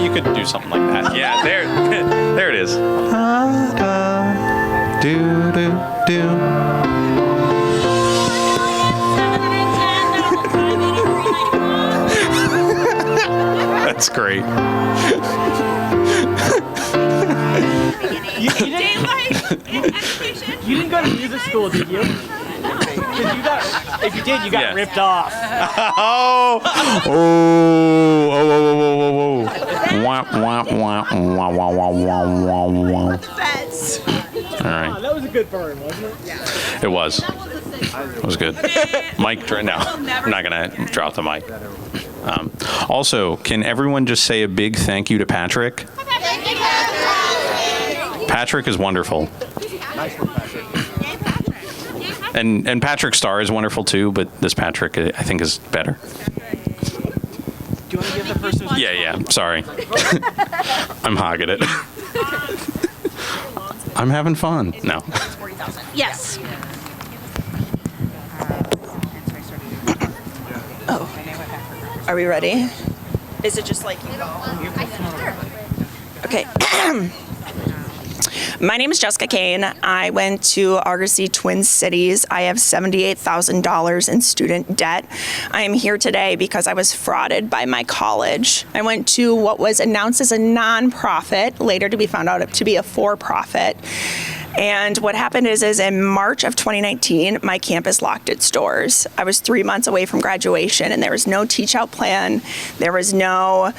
you could do something like that. Yeah, there it is. Do, do, do. That's great. You didn't go to music school, did you? If you did, you got ripped off. Oh. Wah, wah, wah, wah, wah, wah, wah, wah, wah. All right. That was a good burn, wasn't it? Yeah. It was. It was good. Mic, no, I'm not going to drop the mic. Also, can everyone just say a big thank you to Patrick? Thank you, Patrick. Patrick is wonderful. Nice one, Patrick. And Patrick Starr is wonderful too, but this Patrick I think is better. Do you want to give the person? Yeah. Sorry. I'm hogging it. I'm having fun. No. Yes. Oh. Are we ready? Is it just like you go? Okay. My name is Jessica Kane. I went to Argosy Twin Cities. I have $78,000 in student debt. I am here today because I was frauded by my college. I went to what was announced as a nonprofit, later to be found out to be a for-profit. And what happened is in March of 2019, my campus locked its doors. I was 3 months away from graduation, and there was no teach-out plan. There was no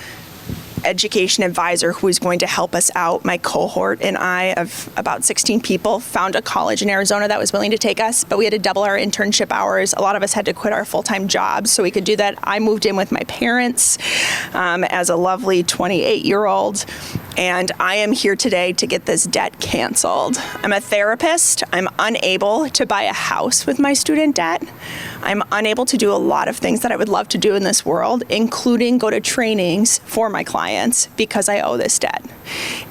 education advisor who was going to help us out. My cohort and I, of about 16 people, found a college in Arizona that was willing to take us, but we had to double our internship hours. A lot of us had to quit our full-time jobs so we could do that. I moved in with my parents as a lovely 28-year-old, and I am here today to get this debt canceled. I'm a therapist. I'm unable to buy a house with my student debt. I'm unable to do a lot of things that I would love to do in this world, including go to trainings for my clients because I owe this debt.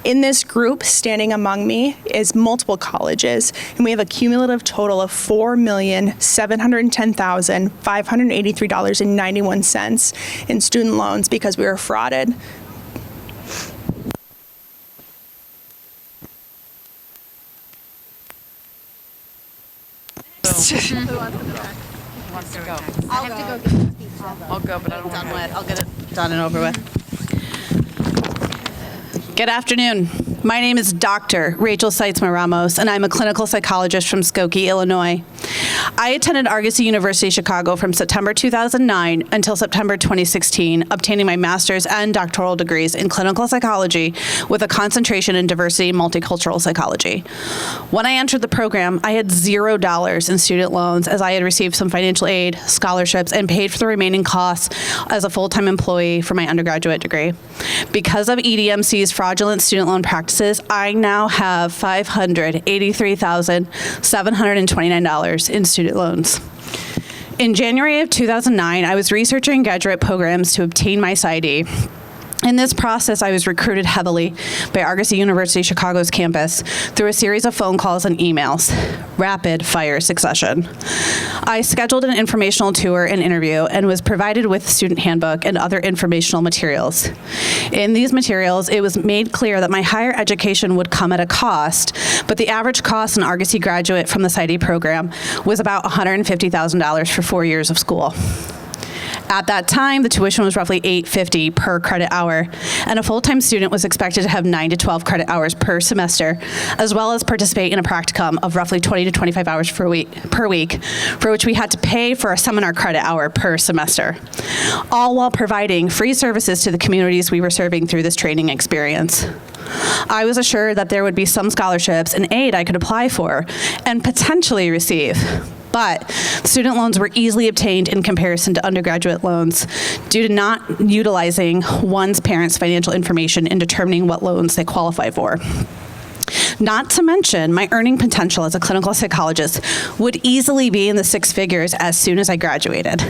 In this group, standing among me, is multiple colleges, and we have a cumulative total of $4,710,583.91 in student loans because we were frauded. I'll go, but I don't want to. I'll get it done and over with. Good afternoon. My name is Dr. Rachel Seitzma-Ramos, and I'm a clinical psychologist from Skokie, Illinois. I attended Argosy University, Chicago from September 2009 until September 2016, obtaining my master's and doctoral degrees in clinical psychology with a concentration in diversity and multicultural psychology. When I entered the program, I had $0 in student loans as I had received some financial aid, scholarships, and paid for the remaining costs as a full-time employee for my undergraduate degree. Because of EDMC's fraudulent student loan practices, I now have $583,729 in student loans. In January of 2009, I was researching graduate programs to obtain my PsyD. In this process, I was recruited heavily by Argosy University Chicago's campus through a series of phone calls and emails, rapid fire succession. I scheduled an informational tour and interview and was provided with student handbook and other informational materials. In these materials, it was made clear that my higher education would come at a cost, but the average cost an Argosy graduate from the PsyD program was about $150,000 for 4 years of school. At that time, the tuition was roughly $850 per credit hour, and a full-time student was expected to have 9 to 12 credit hours per semester, as well as participate in a practicum of roughly 20 to 25 hours per week, for which we had to pay for a seminar credit hour per semester, all while providing free services to the communities we were serving through this training experience. I was assured that there would be some scholarships and aid I could apply for and potentially receive. But student loans were easily obtained in comparison to undergraduate loans due to not utilizing one's parents' financial information in determining what loans they qualify for. Not to mention, my earning potential as a clinical psychologist would easily be in the six figures as soon as I graduated.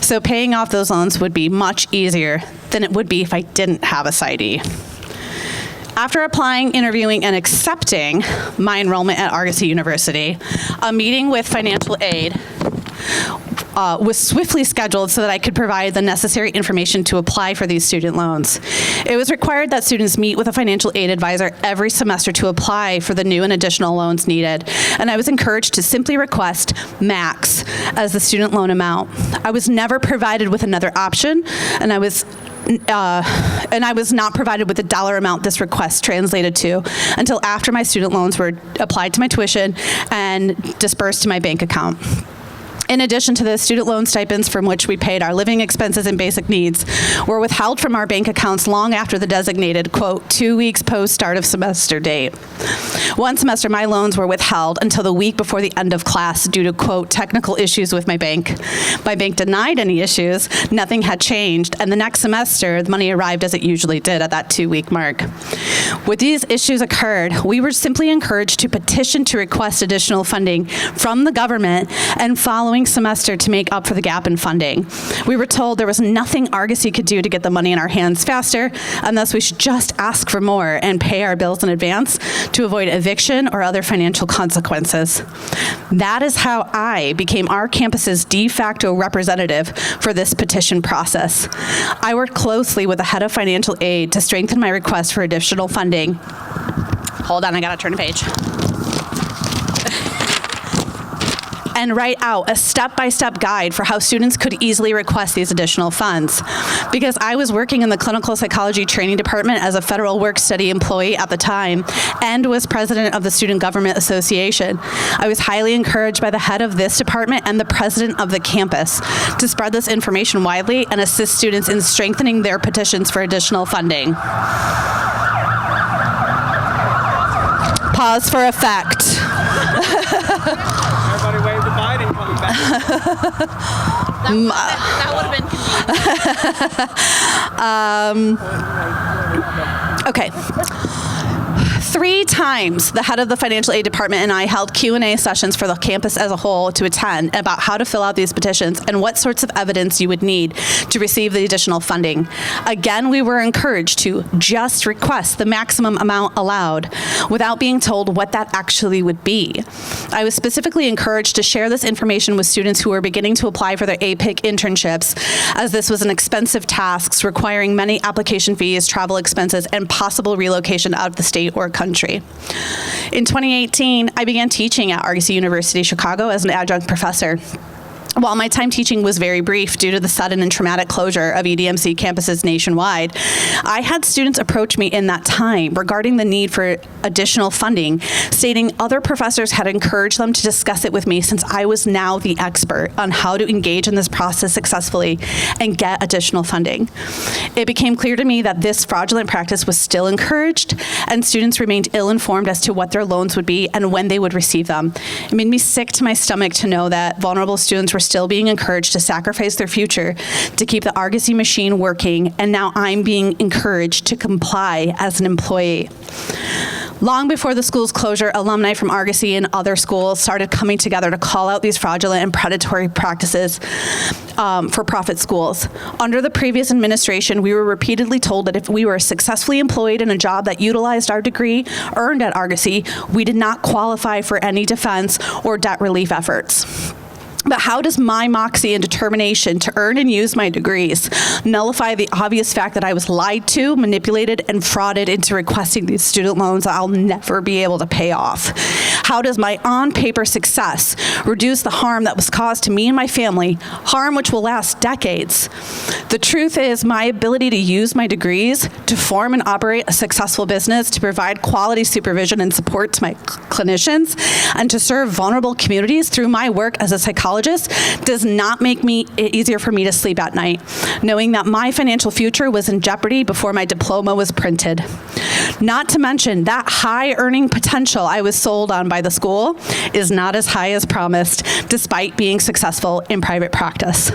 So paying off those loans would be much easier than it would be if I didn't have a PsyD. After applying, interviewing, and accepting my enrollment at Argosy University, a meeting with financial aid was swiftly scheduled so that I could provide the necessary information to apply for these student loans. It was required that students meet with a financial aid advisor every semester to apply for the new and additional loans needed, and I was encouraged to simply request max as the student loan amount. I was never provided with another option, and I was not provided with the dollar amount this request translated to until after my student loans were applied to my tuition and dispersed to my bank account. In addition to the student loan stipends from which we paid our living expenses and basic needs, were withheld from our bank accounts long after the designated, quote, 2 weeks post start of semester date. One semester, my loans were withheld until the week before the end of class due to, quote, technical issues with my bank. My bank denied any issues, nothing had changed, and the next semester, the money arrived as it usually did at that 2-week mark. When these issues occurred, we were simply encouraged to petition to request additional funding from the government and following semester to make up for the gap in funding. We were told there was nothing Argosy could do to get the money in our hands faster, and thus we should just ask for more and pay our bills in advance to avoid eviction or other financial consequences. That is how I became our campus's de facto representative for this petition process. I worked closely with the head of financial aid to strengthen my request for additional funding. Hold on, I gotta turn a page. And write out a step-by-step guide for how students could easily request these additional funds. Because I was working in the clinical psychology training department as a federal work-study employee at the time and was president of the Student Government Association, I was highly encouraged by the head of this department and the president of the campus to spread this information widely and assist students in strengthening their petitions for additional funding. Pause for effect. Everybody wave to Biden coming back. That would have been convenient. Okay. 3 times the head of the financial aid department and I held Q&A sessions for the campus as a whole to attend about how to fill out these petitions and what sorts of evidence you would need to receive the additional funding. Again, we were encouraged to just request the maximum amount allowed without being told what that actually would be. I was specifically encouraged to share this information with students who were beginning to apply for their APIC internships, as this was an expensive task requiring many application fees, travel expenses, and possible relocation out of the state or country. In 2018, I began teaching at Argosy University, Chicago as an adjunct professor. While my time teaching was very brief due to the sudden and traumatic closure of EDMC campuses nationwide, I had students approach me in that time regarding the need for additional funding, stating other professors had encouraged them to discuss it with me since I was now the expert on how to engage in this process successfully and get additional funding. It became clear to me that this fraudulent practice was still encouraged, and students remained ill-informed as to what their loans would be and when they would receive them. It made me sick to my stomach to know that vulnerable students were still being encouraged to sacrifice their future to keep the Argosy machine working, and now I'm being encouraged to comply as an employee. Long before the school's closure, alumni from Argosy and other schools started coming together to call out these fraudulent and predatory practices for profit schools. Under the previous administration, we were repeatedly told that if we were successfully employed in a job that utilized our degree earned at Argosy, we did not qualify for any defense or debt relief efforts. But how does my moxie and determination to earn and use my degrees nullify the obvious fact that I was lied to, manipulated, and frauded into requesting these student loans that I'll never be able to pay off? How does my on-paper success reduce the harm that was caused to me and my family, harm which will last decades? The truth is, my ability to use my degrees to form and operate a successful business, to provide quality supervision and support to my clinicians, and to serve vulnerable communities through my work as a psychologist does not make it easier for me to sleep at night, knowing that my financial future was in jeopardy before my diploma was printed. Not to mention that high earning potential I was sold on by the school is not as high as promised, despite being successful in private practice.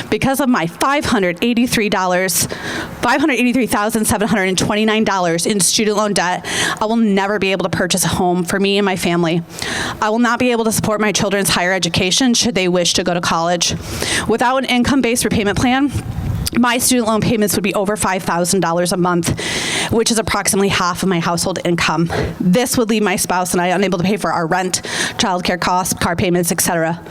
Because of my $583,729 in student loan debt, I will never be able to purchase a home for me and my family. I will not be able to support my children's higher education should they wish to go to college. Without an income-based repayment plan, my student loan payments would be over $5,000 a month. which is approximately half of my household income. This would leave my spouse and I unable to pay for our rent, childcare costs, car payments, etc.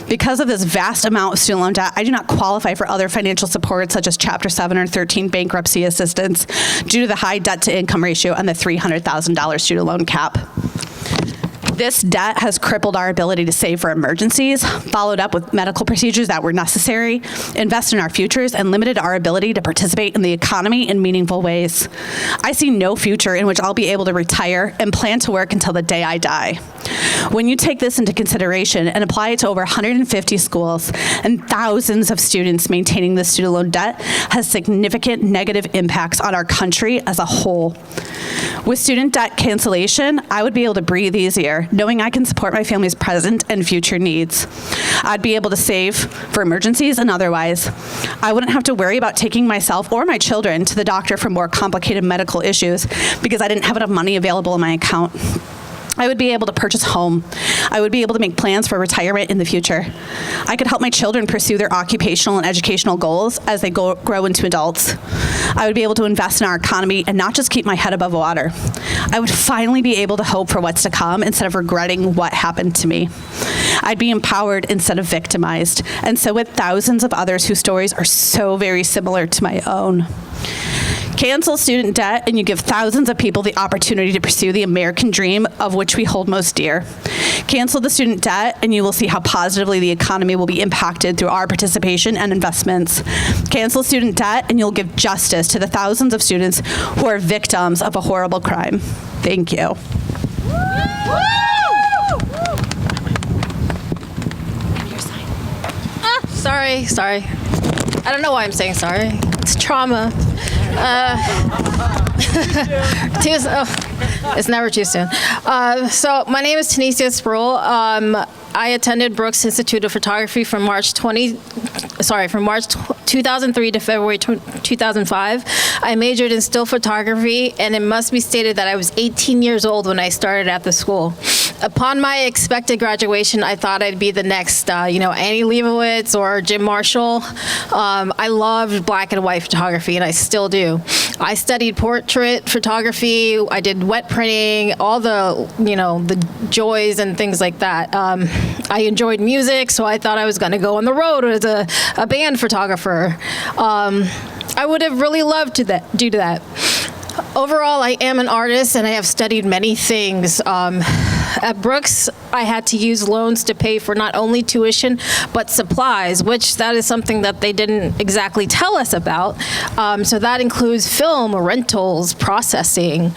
Because of this vast amount of student loan debt, I do not qualify for other financial support such as Chapter 7 or 13 bankruptcy assistance due to the high debt-to-income ratio and the $300,000 student loan cap. This debt has crippled our ability to save for emergencies, followed up with medical procedures that were necessary, invest in our futures, and limited our ability to participate in the economy in meaningful ways. I see no future in which I'll be able to retire and plan to work until the day I die. When you take this into consideration and apply it to over 150 schools and thousands of students, maintaining the student loan debt has significant negative impacts on our country as a whole. With student debt cancellation, I would be able to breathe easier, knowing I can support my family's present and future needs. I'd be able to save for emergencies and otherwise. I wouldn't have to worry about taking myself or my children to the doctor for more complicated medical issues because I didn't have enough money available in my account. I would be able to purchase a home. I would be able to make plans for retirement in the future. I could help my children pursue their occupational and educational goals as they grow into adults. I would be able to invest in our economy and not just keep my head above water. I would finally be able to hope for what's to come instead of regretting what happened to me. I'd be empowered instead of victimized, and so would thousands of others whose stories are so very similar to my own. Cancel student debt and you give thousands of people the opportunity to pursue the American dream of which we hold most dear. Cancel the student debt and you will see how positively the economy will be impacted through our participation and investments. Cancel student debt and you'll give justice to the thousands of students who are victims of a horrible crime. Thank you. Sorry. I don't know why I'm saying sorry. It's trauma. It's never too soon. So my name is Tanisha Sproul. I attended Brooks Institute of Photography from March 2003 to February 2005. I majored in still photography, and it must be stated that I was 18 years old when I started at the school. Upon my expected graduation, I thought I'd be the next, Annie Leibovitz or Jim Marshall. I loved black and white photography, and I still do. I studied portrait photography. I did wet printing, all the joys and things like that. I enjoyed music, so I thought I was going to go on the road as a band photographer. I would have really loved to do that. Overall, I am an artist, and I have studied many things. At Brooks, I had to use loans to pay for not only tuition, but supplies, which that is something that they didn't exactly tell us about. So that includes film, rentals, processing,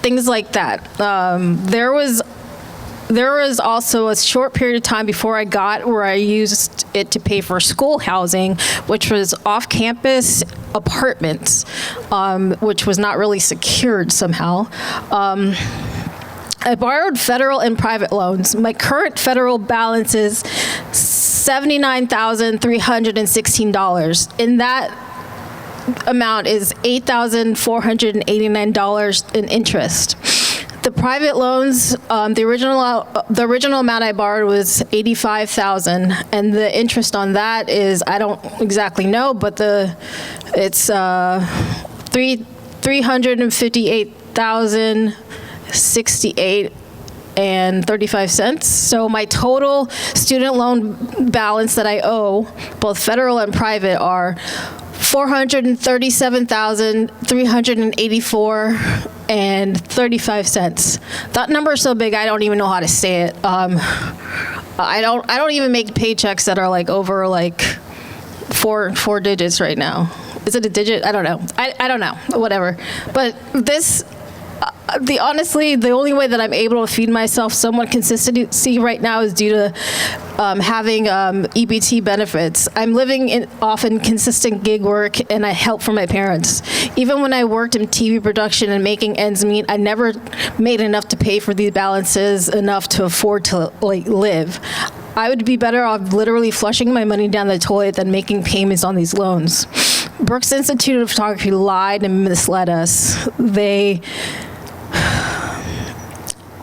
things like that. There was also a short period of time before I got where I used it to pay for school housing, which was off-campus apartments, which was not really secured somehow. I borrowed federal and private loans. My current federal balance is $79,316. And that amount is $8,489 in interest. The private loans, the original amount I borrowed was $85,000, and the interest on that is, I don't exactly know, but it's $358,068.35. So my total student loan balance that I owe, both federal and private, are $437,384.35. That number is so big I don't even know how to say it. I don't even make paychecks that are like over like four digits right now. Is it a digit? I don't know. I don't know. Whatever. But this. Honestly, the only way that I'm able to feed myself somewhat consistency right now is due to having EBT benefits. I'm living in often consistent gig work, and I help from my parents. Even when I worked in TV production and making ends meet, I never made enough to pay for these balances, enough to afford to live. I would be better off literally flushing my money down the toilet than making payments on these loans. Brooks Institute of Photography lied and misled us.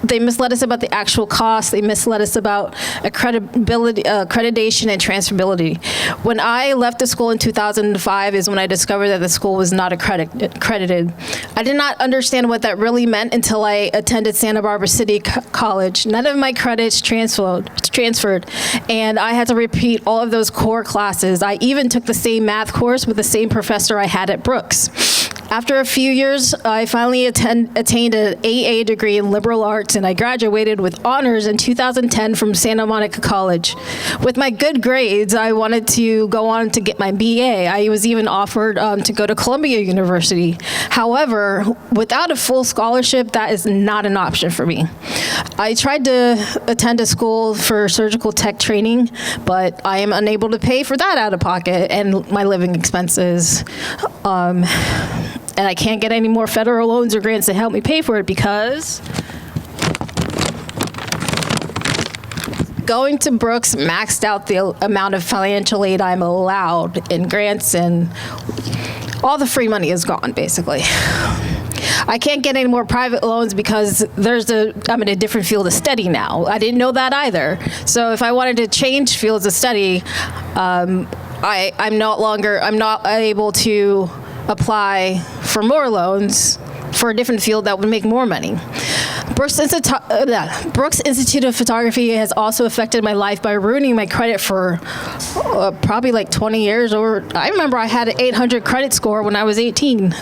They misled us about the actual cost. They misled us about accreditation and transferability. When I left the school in 2005 is when I discovered that the school was not accredited. I did not understand what that really meant until I attended Santa Barbara City College. None of my credits transferred, and I had to repeat all of those core classes. I even took the same math course with the same professor I had at Brooks. After a few years, I finally attained an AA degree in liberal arts, and I graduated with honors in 2010 from Santa Monica College. With my good grades, I wanted to go on to get my BA. I was even offered to go to Columbia University. However, without a full scholarship, that is not an option for me. I tried to attend a school for surgical tech training, but I am unable to pay for that out of pocket and my living expenses. And I can't get any more federal loans or grants to help me pay for it because going to Brooks maxed out the amount of financial aid I'm allowed in grants, and all the free money is gone, basically. I can't get any more private loans because I'm in a different field of study now. I didn't know that either. So if I wanted to change fields of study, I'm not able to apply for more loans for a different field that would make more money. Brooks Institute of Photography has also affected my life by ruining my credit for probably like 20 years. I remember I had an 800 credit score when I was 18.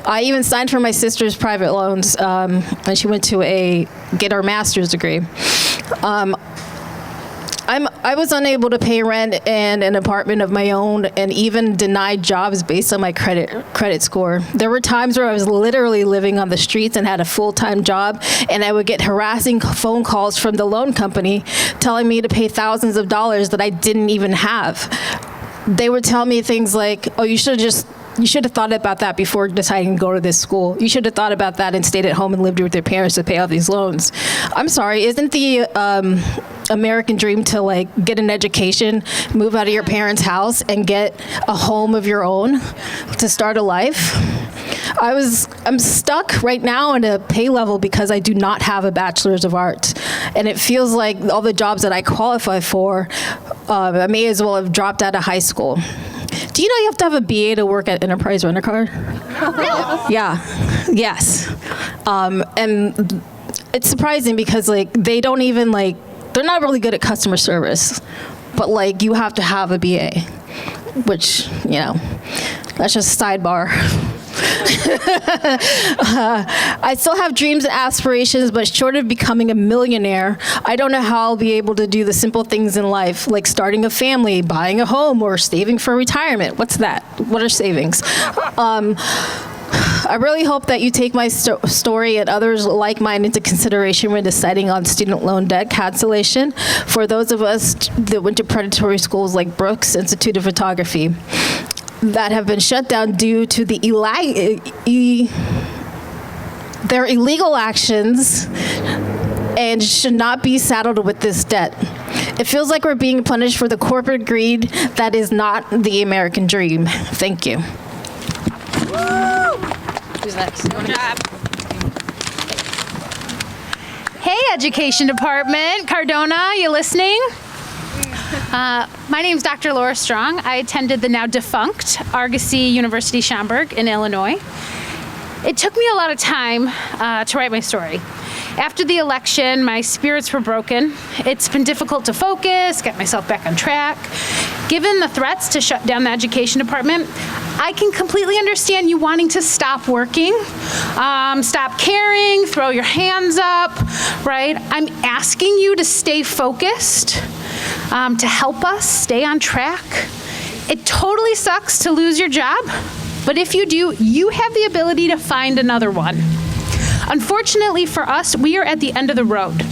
I even signed for my sister's private loans when she went to get her master's degree. I was unable to pay rent and an apartment of my own, and even denied jobs based on my credit score. There were times where I was literally living on the streets and had a full-time job, and I would get harassing phone calls from the loan company telling me to pay thousands of dollars that I didn't even have. They would tell me things like, "Oh, you should have thought about that before deciding to go to this school. You should have thought about that and stayed at home and lived with your parents to pay off these loans." I'm sorry, isn't the American dream to like get an education, move out of your parents' house, and get a home of your own to start a life? I'm stuck right now in a pay level because I do not have a bachelor's of arts, and it feels like all the jobs that I qualify for, I may as well have dropped out of high school. Do you know you have to have a BA to work at Enterprise Rent-A-Car? Yeah. Yes. And it's surprising because like they don't even like, they're not really good at customer service, but like you have to have a BA, which, you know, that's just a sidebar. I still have dreams and aspirations, but short of becoming a millionaire, I don't know how I'll be able to do the simple things in life, like starting a family, buying a home, or saving for retirement. What's that? What are savings? I really hope that you take my story and others like mine into consideration when deciding on student loan debt cancellation for those of us that went to predatory schools like Brooks Institute of Photography that have been shut down due to their illegal actions and should not be saddled with this debt. It feels like we're being punished for the corporate greed that is not the American dream. Thank you. Who's next? Good job. Hey, Education Department. Cardona, you listening? My name's Dr. Laura Strong. I attended the now defunct Argosy University Schaumburg in Illinois. It took me a lot of time to write my story. After the election, my spirits were broken. It's been difficult to focus, get myself back on track. Given the threats to shut down the education department, I can completely understand you wanting to stop working, stop caring, throw your hands up, right? I'm asking you to stay focused, to help us stay on track. It totally sucks to lose your job, but if you do, you have the ability to find another one. Unfortunately for us, we are at the end of the road.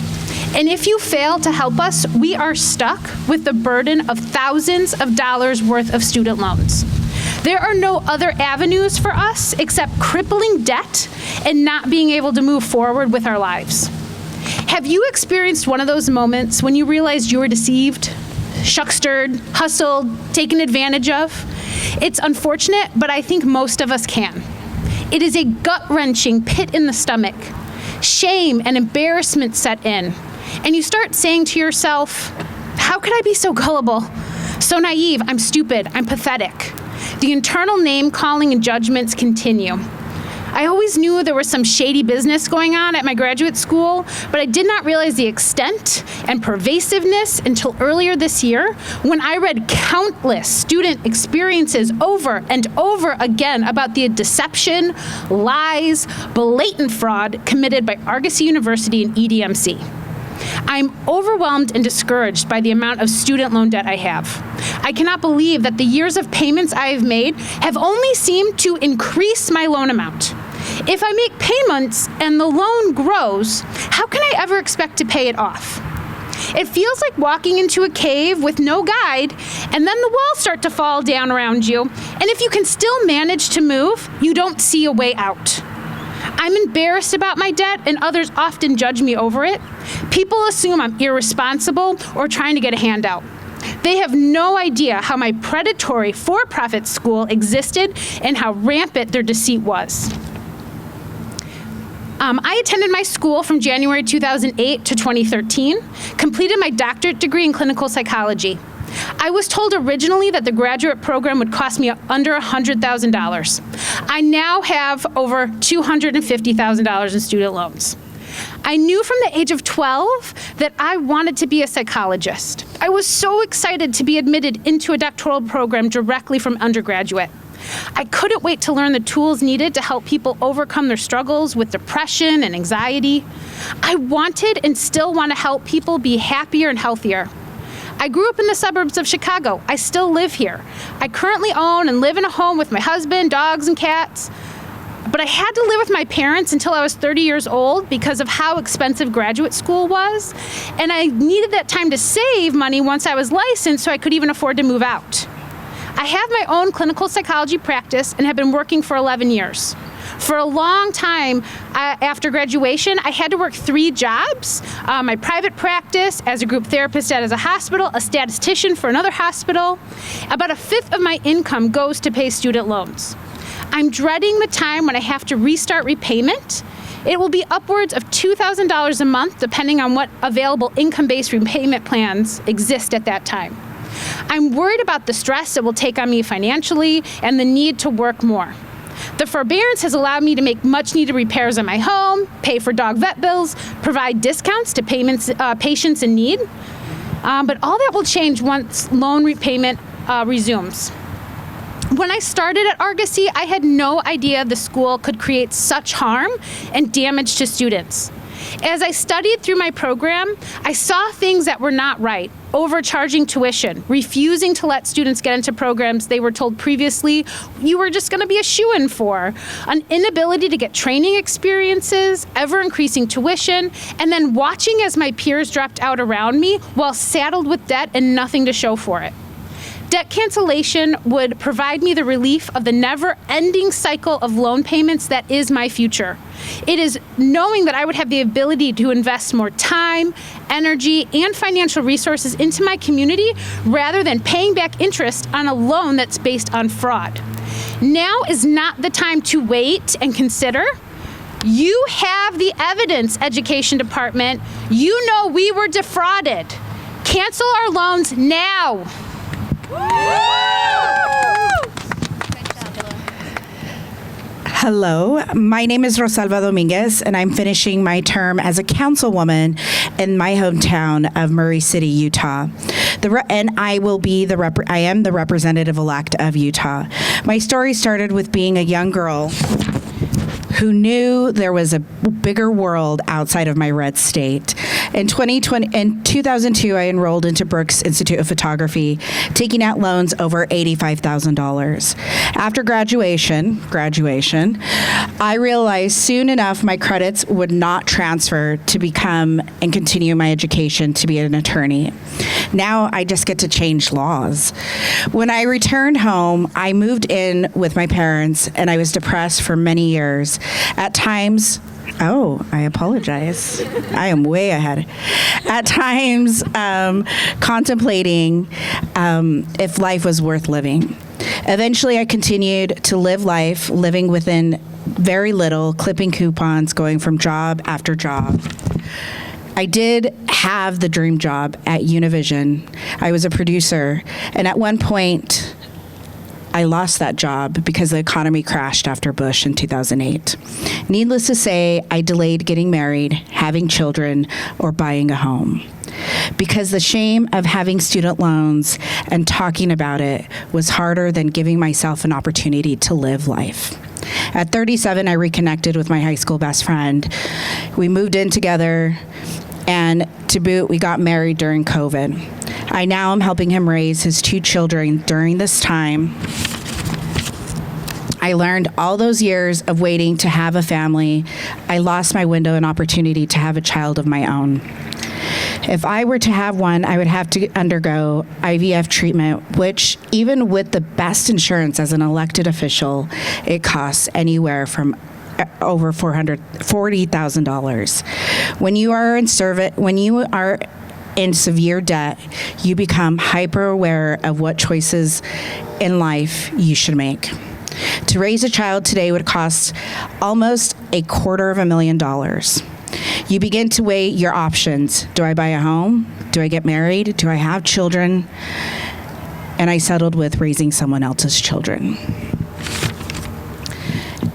And if you fail to help us, we are stuck with the burden of thousands of dollars worth of student loans. There are no other avenues for us except crippling debt and not being able to move forward with our lives. Have you experienced one of those moments when you realized you were deceived, shuckstered, hustled, taken advantage of? It's unfortunate, but I think most of us can. It is a gut-wrenching pit in the stomach. shame and embarrassment set in. And you start saying to yourself, how could I be so gullible? So naive, I'm stupid, I'm pathetic. The internal name calling and judgments continue. I always knew there was some shady business going on at my graduate school, but I did not realize the extent and pervasiveness until earlier this year when I read countless student experiences over and over again about the deception, lies, blatant fraud committed by Argosy University and EDMC. I'm overwhelmed and discouraged by the amount of student loan debt I have. I cannot believe that the years of payments I have made have only seemed to increase my loan amount. If I make payments and the loan grows, how can I ever expect to pay it off? It feels like walking into a cave with no guide, and then the walls start to fall down around you, and if you can still manage to move, you don't see a way out. I'm embarrassed about my debt, and others often judge me over it. People assume I'm irresponsible or trying to get a handout. They have no idea how my predatory for-profit school existed and how rampant their deceit was. I attended my school from January 2008 to 2013, completed my doctorate degree in clinical psychology. I was told originally that the graduate program would cost me under $100,000. I now have over $250,000 in student loans. I knew from the age of 12 that I wanted to be a psychologist. I was so excited to be admitted into a doctoral program directly from undergraduate. I couldn't wait to learn the tools needed to help people overcome their struggles with depression and anxiety. I wanted and still want to help people be happier and healthier. I grew up in the suburbs of Chicago. I still live here. I currently own and live in a home with my husband, dogs, and cats. But I had to live with my parents until I was 30 years old because of how expensive graduate school was. And I needed that time to save money once I was licensed so I could even afford to move out. I have my own clinical psychology practice and have been working for 11 years. For a long time after graduation, I had to work 3 jobs, my private practice, as a group therapist at a hospital, a statistician for another hospital. About 1/5 of my income goes to pay student loans. I'm dreading the time when I have to restart repayment. It will be upwards of $2,000 a month, depending on what available income-based repayment plans exist at that time. I'm worried about the stress it will take on me financially and the need to work more. The forbearance has allowed me to make much-needed repairs on my home, pay for dog vet bills, provide discounts to patients in need. But all that will change once loan repayment resumes. When I started at Argosy, I had no idea the school could create such harm and damage to students. As I studied through my program, I saw things that were not right. Overcharging tuition, refusing to let students get into programs they were told previously you were just going to be a shoo-in for, an inability to get training experiences, ever-increasing tuition, and then watching as my peers dropped out around me while saddled with debt and nothing to show for it. Debt cancellation would provide me the relief of the never-ending cycle of loan payments that is my future. It is knowing that I would have the ability to invest more time, energy, and financial resources into my community rather than paying back interest on a loan that's based on fraud. Now is not the time to wait and consider. You have the evidence, Education Department. You know we were defrauded. Cancel our loans now. Hello, my name is Rosalba Dominguez, and I'm finishing my term as a councilwoman in my hometown of Murray City, Utah. I am the representative-elect of Utah. My story started with being a young girl who knew there was a bigger world outside of my red state. In 2002, I enrolled into Brooks Institute of Photography, taking out loans over $85,000. After graduation, I realized soon enough my credits would not transfer to become and continue my education to be an attorney. Now I just get to change laws. When I returned home, I moved in with my parents, and I was depressed for many years. At times, I apologize. I am way ahead. At times, contemplating if life was worth living. Eventually, I continued to live life, living within very little, clipping coupons, going from job after job. I did have the dream job at Univision. I was a producer, and at one point, I lost that job because the economy crashed after Bush in 2008. Needless to say, I delayed getting married, having children, or buying a home. Because the shame of having student loans and talking about it was harder than giving myself an opportunity to live life. At 37, I reconnected with my high school best friend. We moved in together, and to boot, we got married during COVID. I now am helping him raise his 2 children during this time. I learned all those years of waiting to have a family, I lost my window and opportunity to have a child of my own. If I were to have one, I would have to undergo IVF treatment, which even with the best insurance as an elected official, it costs anywhere from over $40,000. When you are in severe debt, you become hyper aware of what choices in life you should make. To raise a child today would cost almost $250,000. You begin to weigh your options. Do I buy a home? Do I get married? Do I have children? And I settled with raising someone else's children.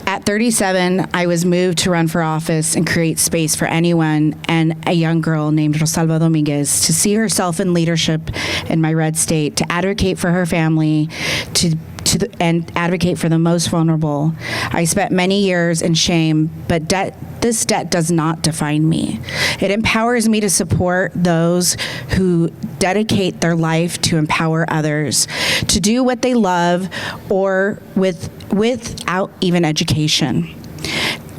At 37, I was moved to run for office and create space for anyone and a young girl named Rosalba Dominguez to see herself in leadership in my red state, to advocate for her family, and advocate for the most vulnerable. I spent many years in shame, but this debt does not define me. It empowers me to support those who dedicate their life to empower others, to do what they love or without even education.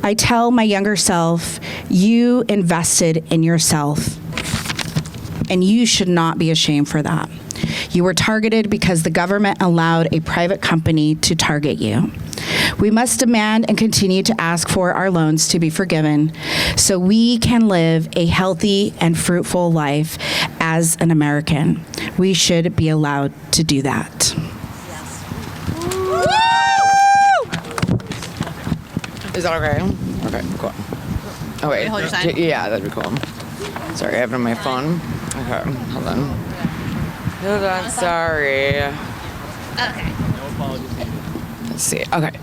I tell my younger self, you invested in yourself, and you should not be ashamed for that. You were targeted because the government allowed a private company to target you. We must demand and continue to ask for our loans to be forgiven so we can live a healthy and fruitful life as an American. We should be allowed to do that. Is that okay? Okay, cool. Oh, wait. Hold your sign? Yeah, that'd be cool. Sorry, I have it on my phone. Okay, hold on. Hold on, sorry. Okay. Let's see. Okay.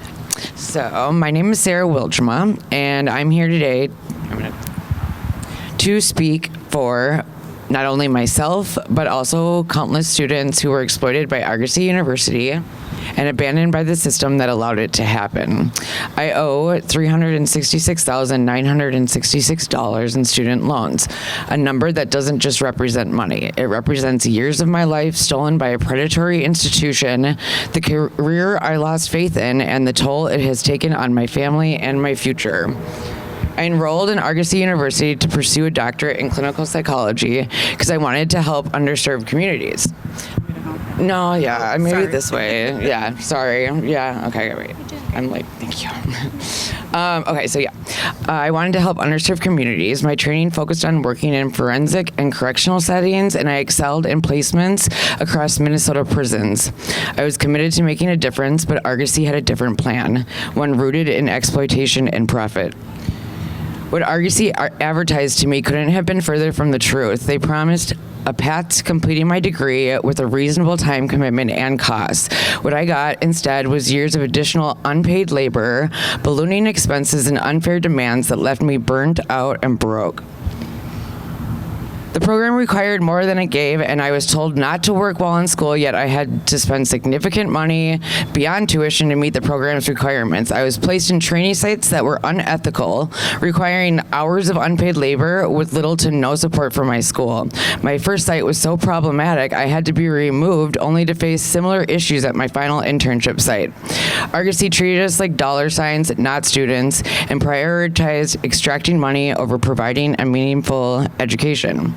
So, my name is Sarah Wilchma, and I'm here today to speak for not only myself, but also countless students who were exploited by Argosy University and abandoned by the system that allowed it to happen. I owe $366,966 in student loans, a number that doesn't just represent money. It represents years of my life stolen by a predatory institution, the career I lost faith in, and the toll it has taken on my family and my future. I enrolled in Argosy University to pursue a doctorate in clinical psychology because I wanted to help underserved communities. No, yeah, maybe this way. Yeah, sorry. Yeah, okay, wait. I'm like, thank you. Okay, so yeah, I wanted to help underserved communities. My training focused on working in forensic and correctional settings, and I excelled in placements across Minnesota prisons. I was committed to making a difference, but Argosy had a different plan, one rooted in exploitation and profit. What Argosy advertised to me couldn't have been further from the truth. They promised a path to completing my degree with a reasonable time commitment and cost. What I got instead was years of additional unpaid labor, ballooning expenses, and unfair demands that left me burnt out and broke. The program required more than it gave, and I was told not to work while in school, yet I had to spend significant money beyond tuition to meet the program's requirements. I was placed in training sites that were unethical, requiring hours of unpaid labor with little to no support from my school. My first site was so problematic, I had to be removed, only to face similar issues at my final internship site. Argosy treated us like dollar signs, not students, and prioritized extracting money over providing a meaningful education.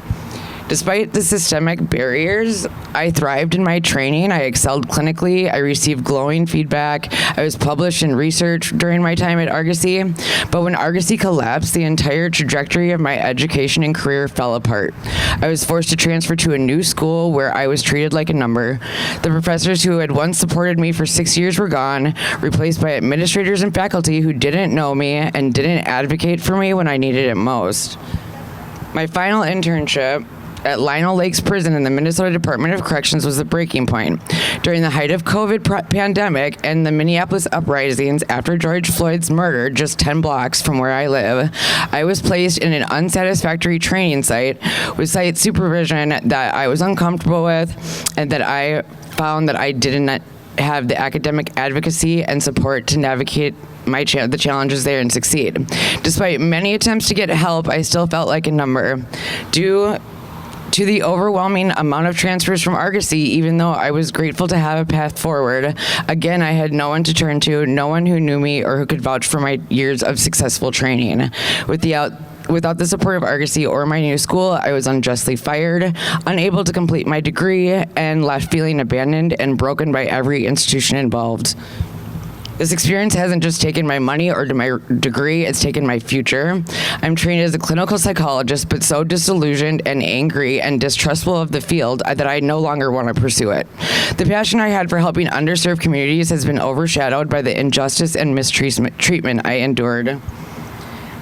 Despite the systemic barriers, I thrived in my training. I excelled clinically. I received glowing feedback. I was published in research during my time at Argosy. But when Argosy collapsed, the entire trajectory of my education and career fell apart. I was forced to transfer to a new school where I was treated like a number. The professors who had once supported me for 6 years were gone, replaced by administrators and faculty who didn't know me and didn't advocate for me when I needed it most. My final internship at Lionel Lakes Prison in the Minnesota Department of Corrections was the breaking point. During the height of COVID pandemic and the Minneapolis uprisings after George Floyd's murder just 10 blocks from where I live, I was placed in an unsatisfactory training site with site supervision that I was uncomfortable with and that I found that I didn't have the academic advocacy and support to navigate the challenges there and succeed. Despite many attempts to get help, I still felt like a number. Due to the overwhelming amount of transfers from Argosy, even though I was grateful to have a path forward, again, I had no one to turn to, no one who knew me or who could vouch for my years of successful training. Without the support of Argosy or my new school, I was unjustly fired, unable to complete my degree, and left feeling abandoned and broken by every institution involved. This experience hasn't just taken my money or my degree, it's taken my future. I'm trained as a clinical psychologist, but so disillusioned and angry and distrustful of the field that I no longer want to pursue it. The passion I had for helping underserved communities has been overshadowed by the injustice and mistreatment I endured.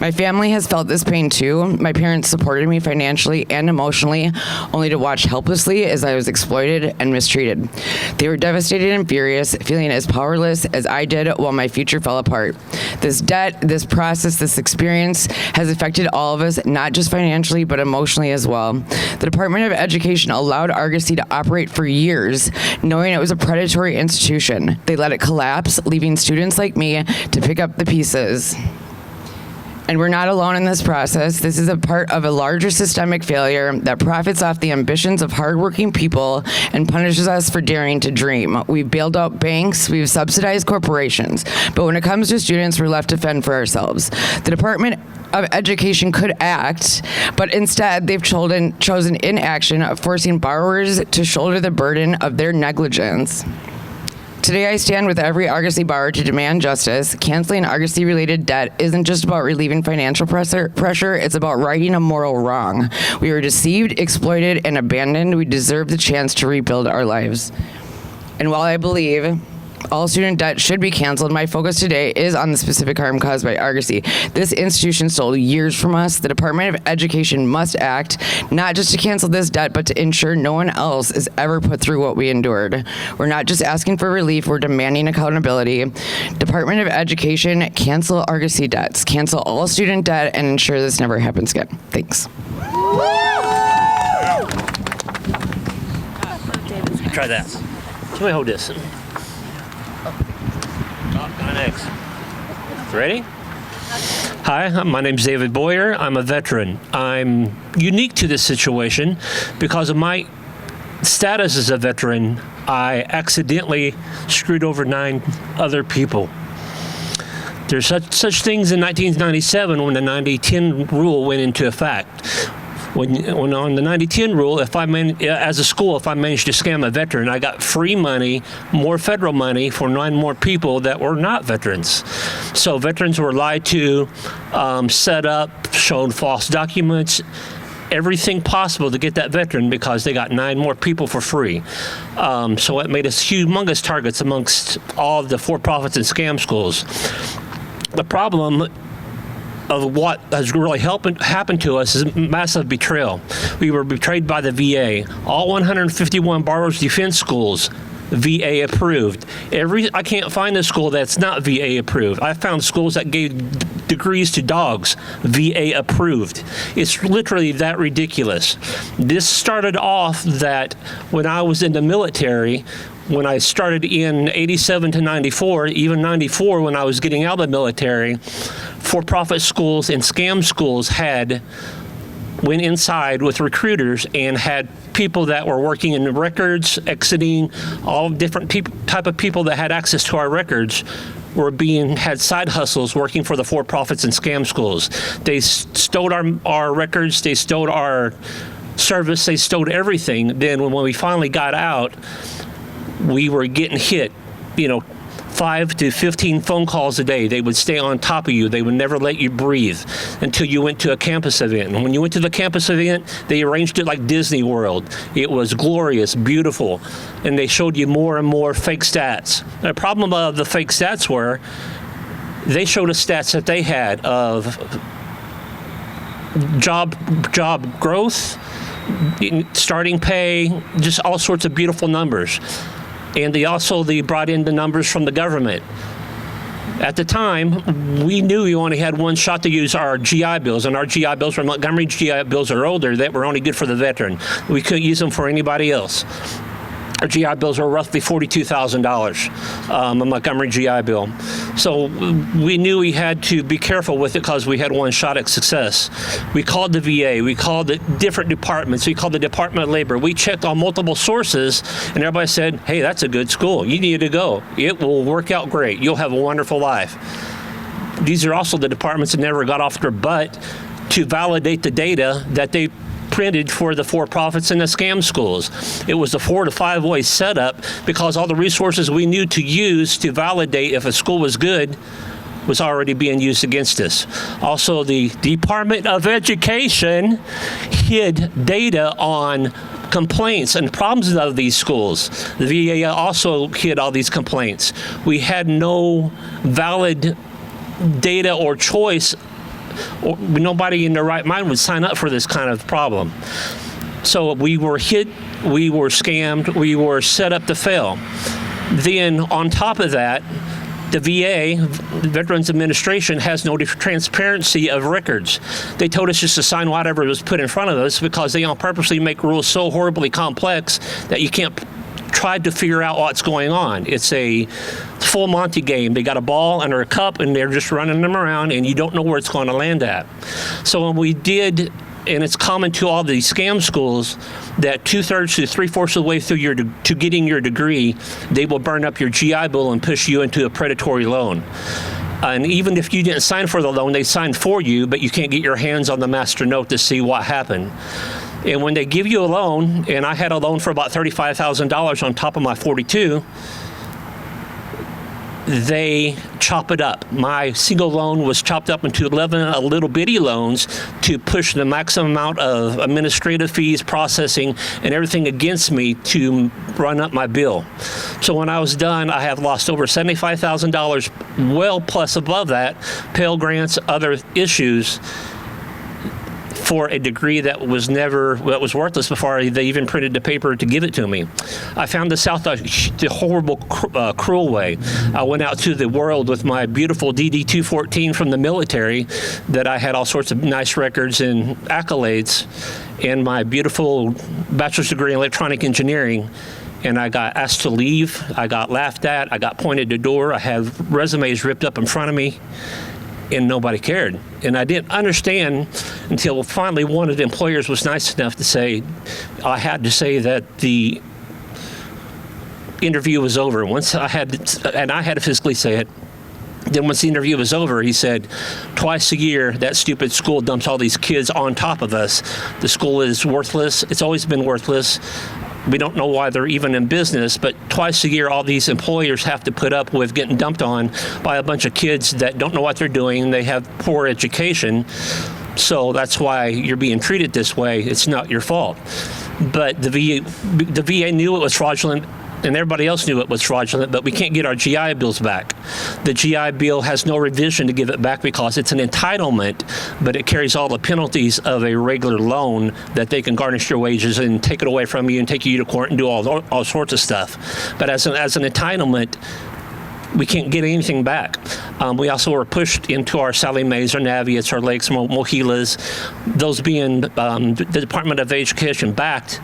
My family has felt this pain too. My parents supported me financially and emotionally, only to watch helplessly as I was exploited and mistreated. They were devastated and furious, feeling as powerless as I did while my future fell apart. This debt, this process, this experience has affected all of us, not just financially, but emotionally as well. The Department of Education allowed Argosy to operate for years, knowing it was a predatory institution. They let it collapse, leaving students like me to pick up the pieces. And we're not alone in this process. This is a part of a larger systemic failure that profits off the ambitions of hardworking people and punishes us for daring to dream. We've bailed out banks, we've subsidized corporations, but when it comes to students, we're left to fend for ourselves. The Department of Education could act, but instead they've chosen inaction, forcing borrowers to shoulder the burden of their negligence. Today I stand with every Argosy borrower to demand justice. Canceling Argosy-related debt isn't just about relieving financial pressure, it's about righting a moral wrong. We were deceived, exploited, and abandoned. We deserve the chance to rebuild our lives. And while I believe all student debt should be canceled, my focus today is on the specific harm caused by Argosy. This institution stole years from us. The Department of Education must act, not just to cancel this debt, but to ensure no one else is ever put through what we endured. We're not just asking for relief, we're demanding accountability. Department of Education, cancel Argosy debts, cancel all student debt, and ensure this never happens again. Thanks. Try that. Can we hold this? Next. Ready? Hi, my name's David Boyer. I'm a veteran. I'm unique to this situation because of my status as a veteran. I accidentally screwed over 9 other people. There's such things in 1997 when the 90-10 rule went into effect. When on the 90-10 rule, as a school, if I managed to scam a veteran, I got free money, more federal money for 9 more people that were not veterans. So veterans were lied to, set up, shown false documents, everything possible to get that veteran because they got 9 more people for free. So it made us humongous targets amongst all of the for-profits and scam schools. The problem of what has really happened to us is massive betrayal. We were betrayed by the VA. All 151 borrowers defense schools, VA approved. I can't find a school that's not VA approved. I found schools that gave degrees to dogs, VA approved. It's literally that ridiculous. This started off that when I was in the military, when I started in 87 to 94, even 94 when I was getting out of the military, for-profit schools and scam schools went inside with recruiters and had people that were working in records, exiting, all different type of people that had access to our records had side hustles working for the for-profits and scam schools. They stole our records, they stole our service. They stowed everything. Then when we finally got out, we were getting hit, 5 to 15 phone calls a day. They would stay on top of you. They would never let you breathe until you went to a campus event. And when you went to the campus event, they arranged it like Disney World. It was glorious, beautiful, and they showed you more and more fake stats. The problem of the fake stats were they showed us stats that they had of job growth, starting pay, just all sorts of beautiful numbers. And they brought in the numbers from the government. At the time, we knew we only had one shot to use our GI Bills, and our GI Bills from Montgomery GI Bills are older, that were only good for the veteran. We couldn't use them for anybody else. Our GI Bills were roughly $42,000, a Montgomery GI Bill. So we knew we had to be careful with it because we had one shot at success. We called the VA, we called the different departments, we called the Department of Labor. We checked on multiple sources, and everybody said, hey, that's a good school. You need to go. It will work out great. You'll have a wonderful life. These are also the departments that never got off their butt to validate the data that they printed for the for-profits and the scam schools. It was a 4 to 5 way setup because all the resources we knew to use to validate if a school was good was already being used against us. Also, the Department of Education hid data on complaints and problems of these schools. The VA also hid all these complaints. We had no valid data or choice. Nobody in their right mind would sign up for this kind of problem. So we were hit, we were scammed, we were set up to fail. Then on top of that, the VA, the Veterans Administration, has no transparency of records. They told us just to sign whatever was put in front of us because they purposely make rules so horribly complex that you can't try to figure out what's going on. It's a full Monty game. They got a ball under a cup and they're just running them around and you don't know where it's going to land at. So when we did, and it's common to all these scam schools, that 2/3 to 3/4 of the way through to getting your degree, they will burn up your GI Bill and push you into a predatory loan. And even if you didn't sign for the loan, they signed for you, but you can't get your hands on the master note to see what happened. And when they give you a loan, and I had a loan for about $35,000 on top of my 42, they chop it up. My single loan was chopped up into 11 little bitty loans to push the maximum amount of administrative fees, processing, and everything against me to run up my bill. So when I was done, I have lost over $75,000, well plus above that, Pell Grants, other issues, for a degree that was worthless before they even printed the paper to give it to me. I found this out the horrible, cruel way. I went out to the world with my beautiful DD-214 from the military that I had all sorts of nice records and accolades, and my beautiful bachelor's degree in electronic engineering. And I got asked to leave. I got laughed at. I got pointed to door. I have resumes ripped up in front of me. And nobody cared. And I didn't understand until finally one of the employers was nice enough to say, I had to say that the interview was over. Once I had to physically say it. Then once the interview was over, he said, twice a year, that stupid school dumps all these kids on top of us. The school is worthless. It's always been worthless. We don't know why they're even in business, but twice a year all these employers have to put up with getting dumped on by a bunch of kids that don't know what they're doing. They have poor education, so that's why you're being treated this way. It's not your fault. But the VA knew it was fraudulent, and everybody else knew it was fraudulent, but we can't get our GI Bills back. The GI Bill has no revision to give it back because it's an entitlement, but it carries all the penalties of a regular loan that they can garnish your wages and take it away from you and take you to court and do all sorts of stuff. But as an entitlement, we can't get anything back. We also were pushed into our Sally Mays, our Naviettes, our Lakes, Mohilas, those being the Department of Education backed.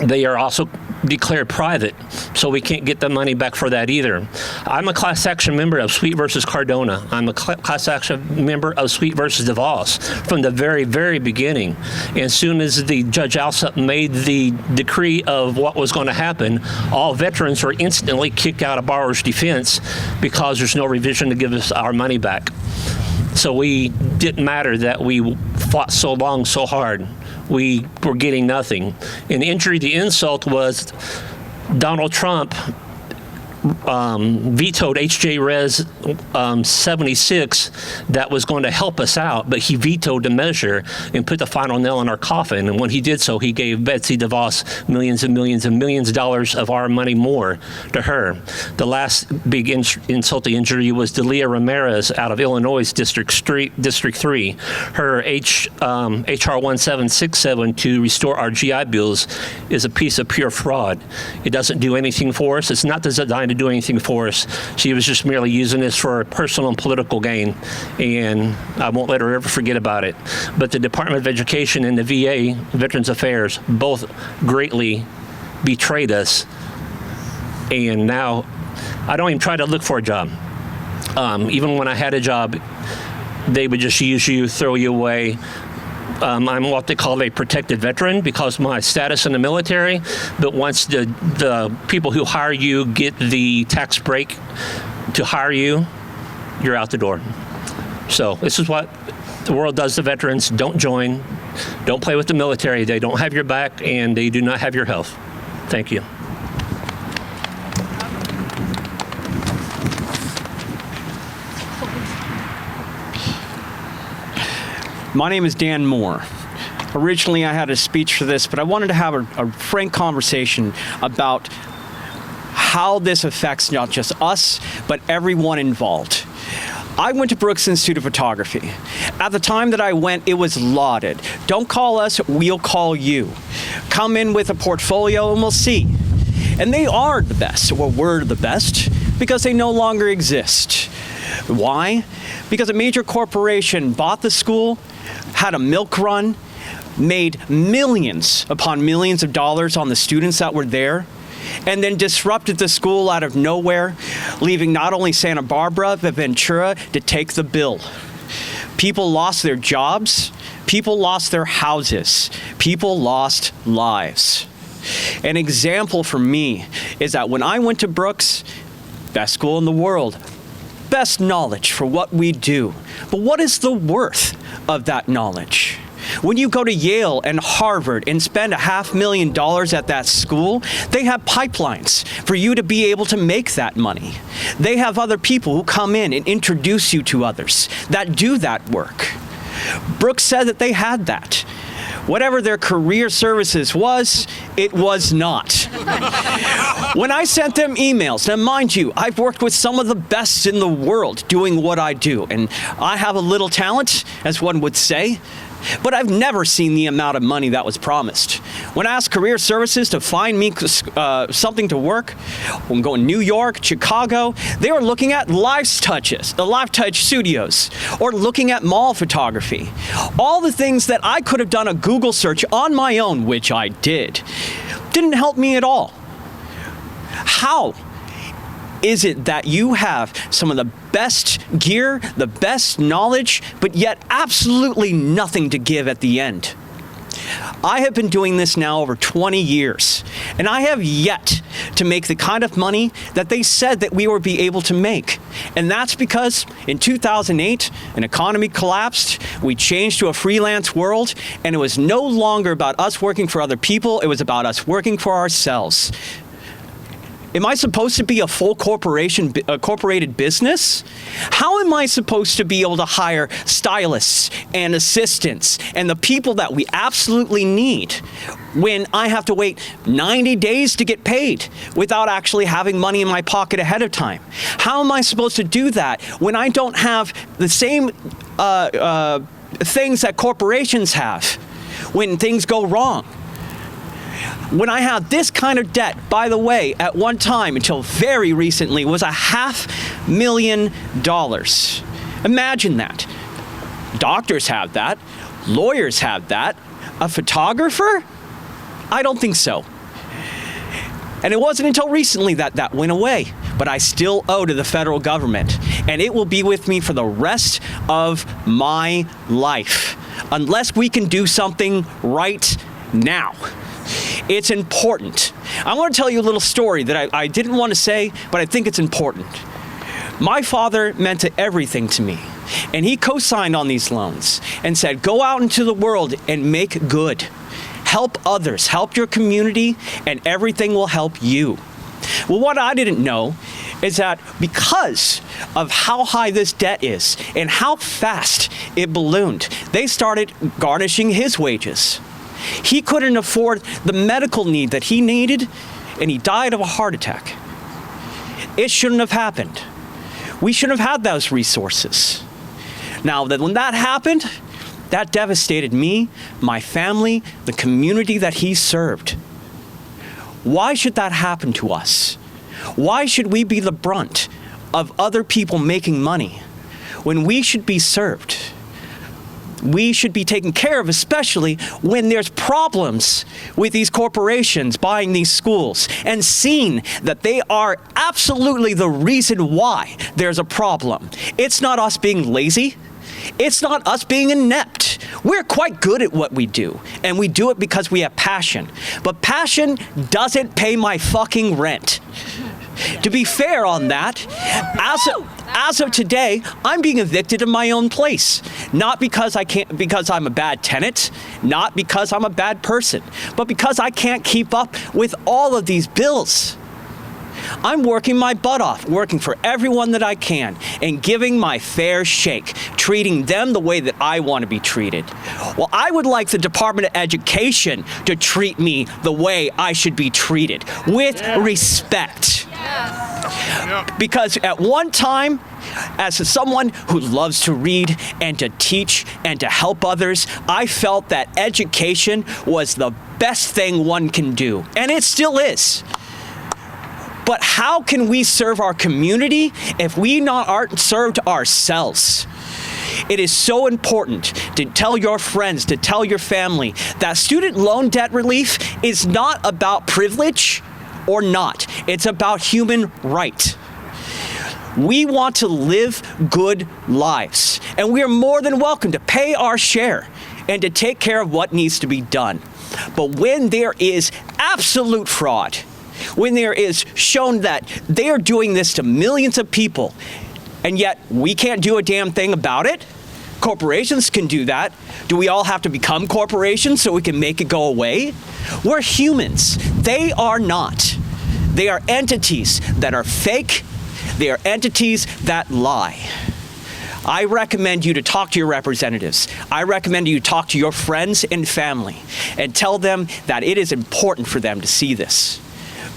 They are also declared private, so we can't get the money back for that either. I'm a class action member of Sweet versus Cardona. I'm a class action member of Sweet versus DeVos from the very, very beginning. And as soon as the Judge Alsup made the decree of what was going to happen, all veterans were instantly kicked out of borrower's defense because there's no revision to give us our money back. So we didn't matter that we fought so long, so hard. we were getting nothing. And the injury, the insult was Donald Trump vetoed H.J. Res 76 that was going to help us out, but he vetoed the measure and put the final nail in our coffin. And when he did so, he gave Betsy DeVos millions and millions and millions of dollars of our money more to her. The last big insult to injury was Delia Ramirez out of Illinois District 3. Her HR 1767 to restore our GI Bills is a piece of pure fraud. It doesn't do anything for us. It's not designed to do anything for us. She was just merely using this for personal and political gain, and I won't let her ever forget about it. But the Department of Education and the VA, Veterans Affairs, both greatly betrayed us, and now I don't even try to look for a job. Even when I had a job, they would just use you, throw you away. I'm what they call a protected veteran because of my status in the military, but once the people who hire you get the tax break to hire you, you're out the door. So this is what the world does to veterans. Don't join. Don't play with the military. They don't have your back, and they do not have your health. Thank you. My name is Dan Moore. Originally, I had a speech for this, but I wanted to have a frank conversation about how this affects not just us, but everyone involved. I went to Brooks Institute of Photography. At the time that I went, it was lauded. Don't call us, we'll call you. Come in with a portfolio and we'll see. And they are the best, or were the best, because they no longer exist. Why? Because a major corporation bought the school, had a milk run, made millions upon millions of dollars on the students that were there, and then disrupted the school out of nowhere, leaving not only Santa Barbara, but Ventura to take the bill. People lost their jobs, people lost their houses, people lost lives. An example for me is that when I went to Brooks, best school in the world, best knowledge for what we do, but what is the worth of that knowledge? When you go to Yale and Harvard and spend $500,000 at that school, they have pipelines for you to be able to make that money. They have other people who come in and introduce you to others that do that work. Brooks said that they had that. Whatever their career services was, it was not. When I sent them emails, now mind you, I've worked with some of the best in the world doing what I do, and I have a little talent, as one would say, but I've never seen the amount of money that was promised. When I asked career services to find me something to work, when going to New York, Chicago, they were looking at Live Touch studios, or looking at mall photography. All the things that I could have done a Google search on my own, which I did, didn't help me at all. How is it that you have some of the best gear, the best knowledge, but yet absolutely nothing to give at the end? I have been doing this now over 20 years, and I have yet to make the kind of money that they said that we would be able to make. And that's because in 2008, an economy collapsed, we changed to a freelance world, and it was no longer about us working for other people, it was about us working for ourselves. Am I supposed to be a full corporated business? How am I supposed to be able to hire stylists and assistants and the people that we absolutely need when I have to wait 90 days to get paid without actually having money in my pocket ahead of time? How am I supposed to do that when I don't have the same things that corporations have when things go wrong? When I had this kind of debt, by the way, at one time until very recently, was $500,000. Imagine that. Doctors have that. Lawyers have that. A photographer? I don't think so. And it wasn't until recently that that went away. But I still owe to the federal government. And it will be with me for the rest of my life. Unless we can do something right now. It's important. I want to tell you a little story that I didn't want to say, but I think it's important. My father meant everything to me, and he co-signed on these loans and said, go out into the world and make good. help others, help your community, and everything will help you. Well, what I didn't know is that because of how high this debt is and how fast it ballooned, they started garnishing his wages. He couldn't afford the medical need that he needed, and he died of a heart attack. It shouldn't have happened. We shouldn't have had those resources. Now, when that happened, that devastated me, my family, the community that he served. Why should that happen to us? Why should we be the brunt of other people making money when we should be served? We should be taken care of, especially when there's problems with these corporations buying these schools and seeing that they are absolutely the reason why there's a problem. It's not us being lazy. It's not us being inept. We're quite good at what we do, and we do it because we have passion. But passion doesn't pay my fucking rent. To be fair on that, as of today, I'm being evicted of my own place. Not because I'm a bad tenant, not because I'm a bad person, but because I can't keep up with all of these bills. I'm working my butt off, working for everyone that I can, and giving my fair shake, treating them the way that I want to be treated. Well, I would like the Department of Education to treat me the way I should be treated, with respect. Because at one time, as someone who loves to read and to teach and to help others, I felt that education was the best thing one can do, and it still is. But how can we serve our community if we aren't served ourselves? It is so important to tell your friends, to tell your family, that student loan debt relief is not about privilege or not. It's about human right. We want to live good lives, and we are more than welcome to pay our share and to take care of what needs to be done. But when there is absolute fraud, when there is shown that they are doing this to millions of people, and yet we can't do a damn thing about it, corporations can do that. Do we all have to become corporations so we can make it go away? We're humans. They are not. They are entities that are fake. They are entities that lie. I recommend you to talk to your representatives. I recommend you talk to your friends and family and tell them that it is important for them to see this.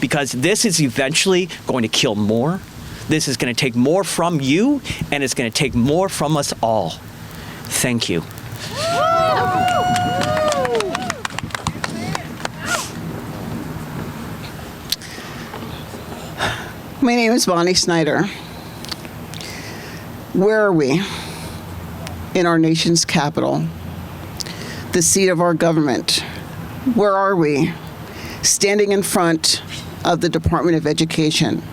Because this is eventually going to kill more. This is going to take more from you, and it's going to take more from us all. Thank you. My name is Bonnie Snyder. Where are we? In our nation's capital, the seat of our government. Where are we? Standing in front of the Department of Education,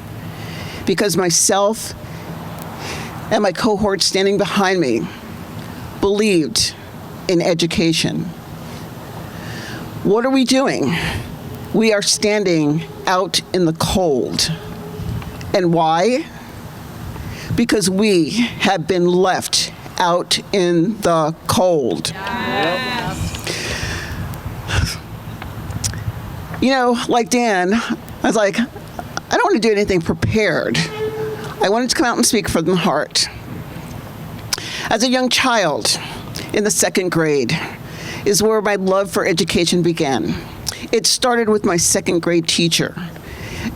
because myself and my cohort standing behind me believed in education. What are we doing? We are standing out in the cold. And why? Because we have been left out in the cold. You know, like Dan, I was like, I don't want to do anything prepared. I wanted to come out and speak from the heart. As a young child in the 2nd grade is where my love for education began. It started with my 2nd grade teacher.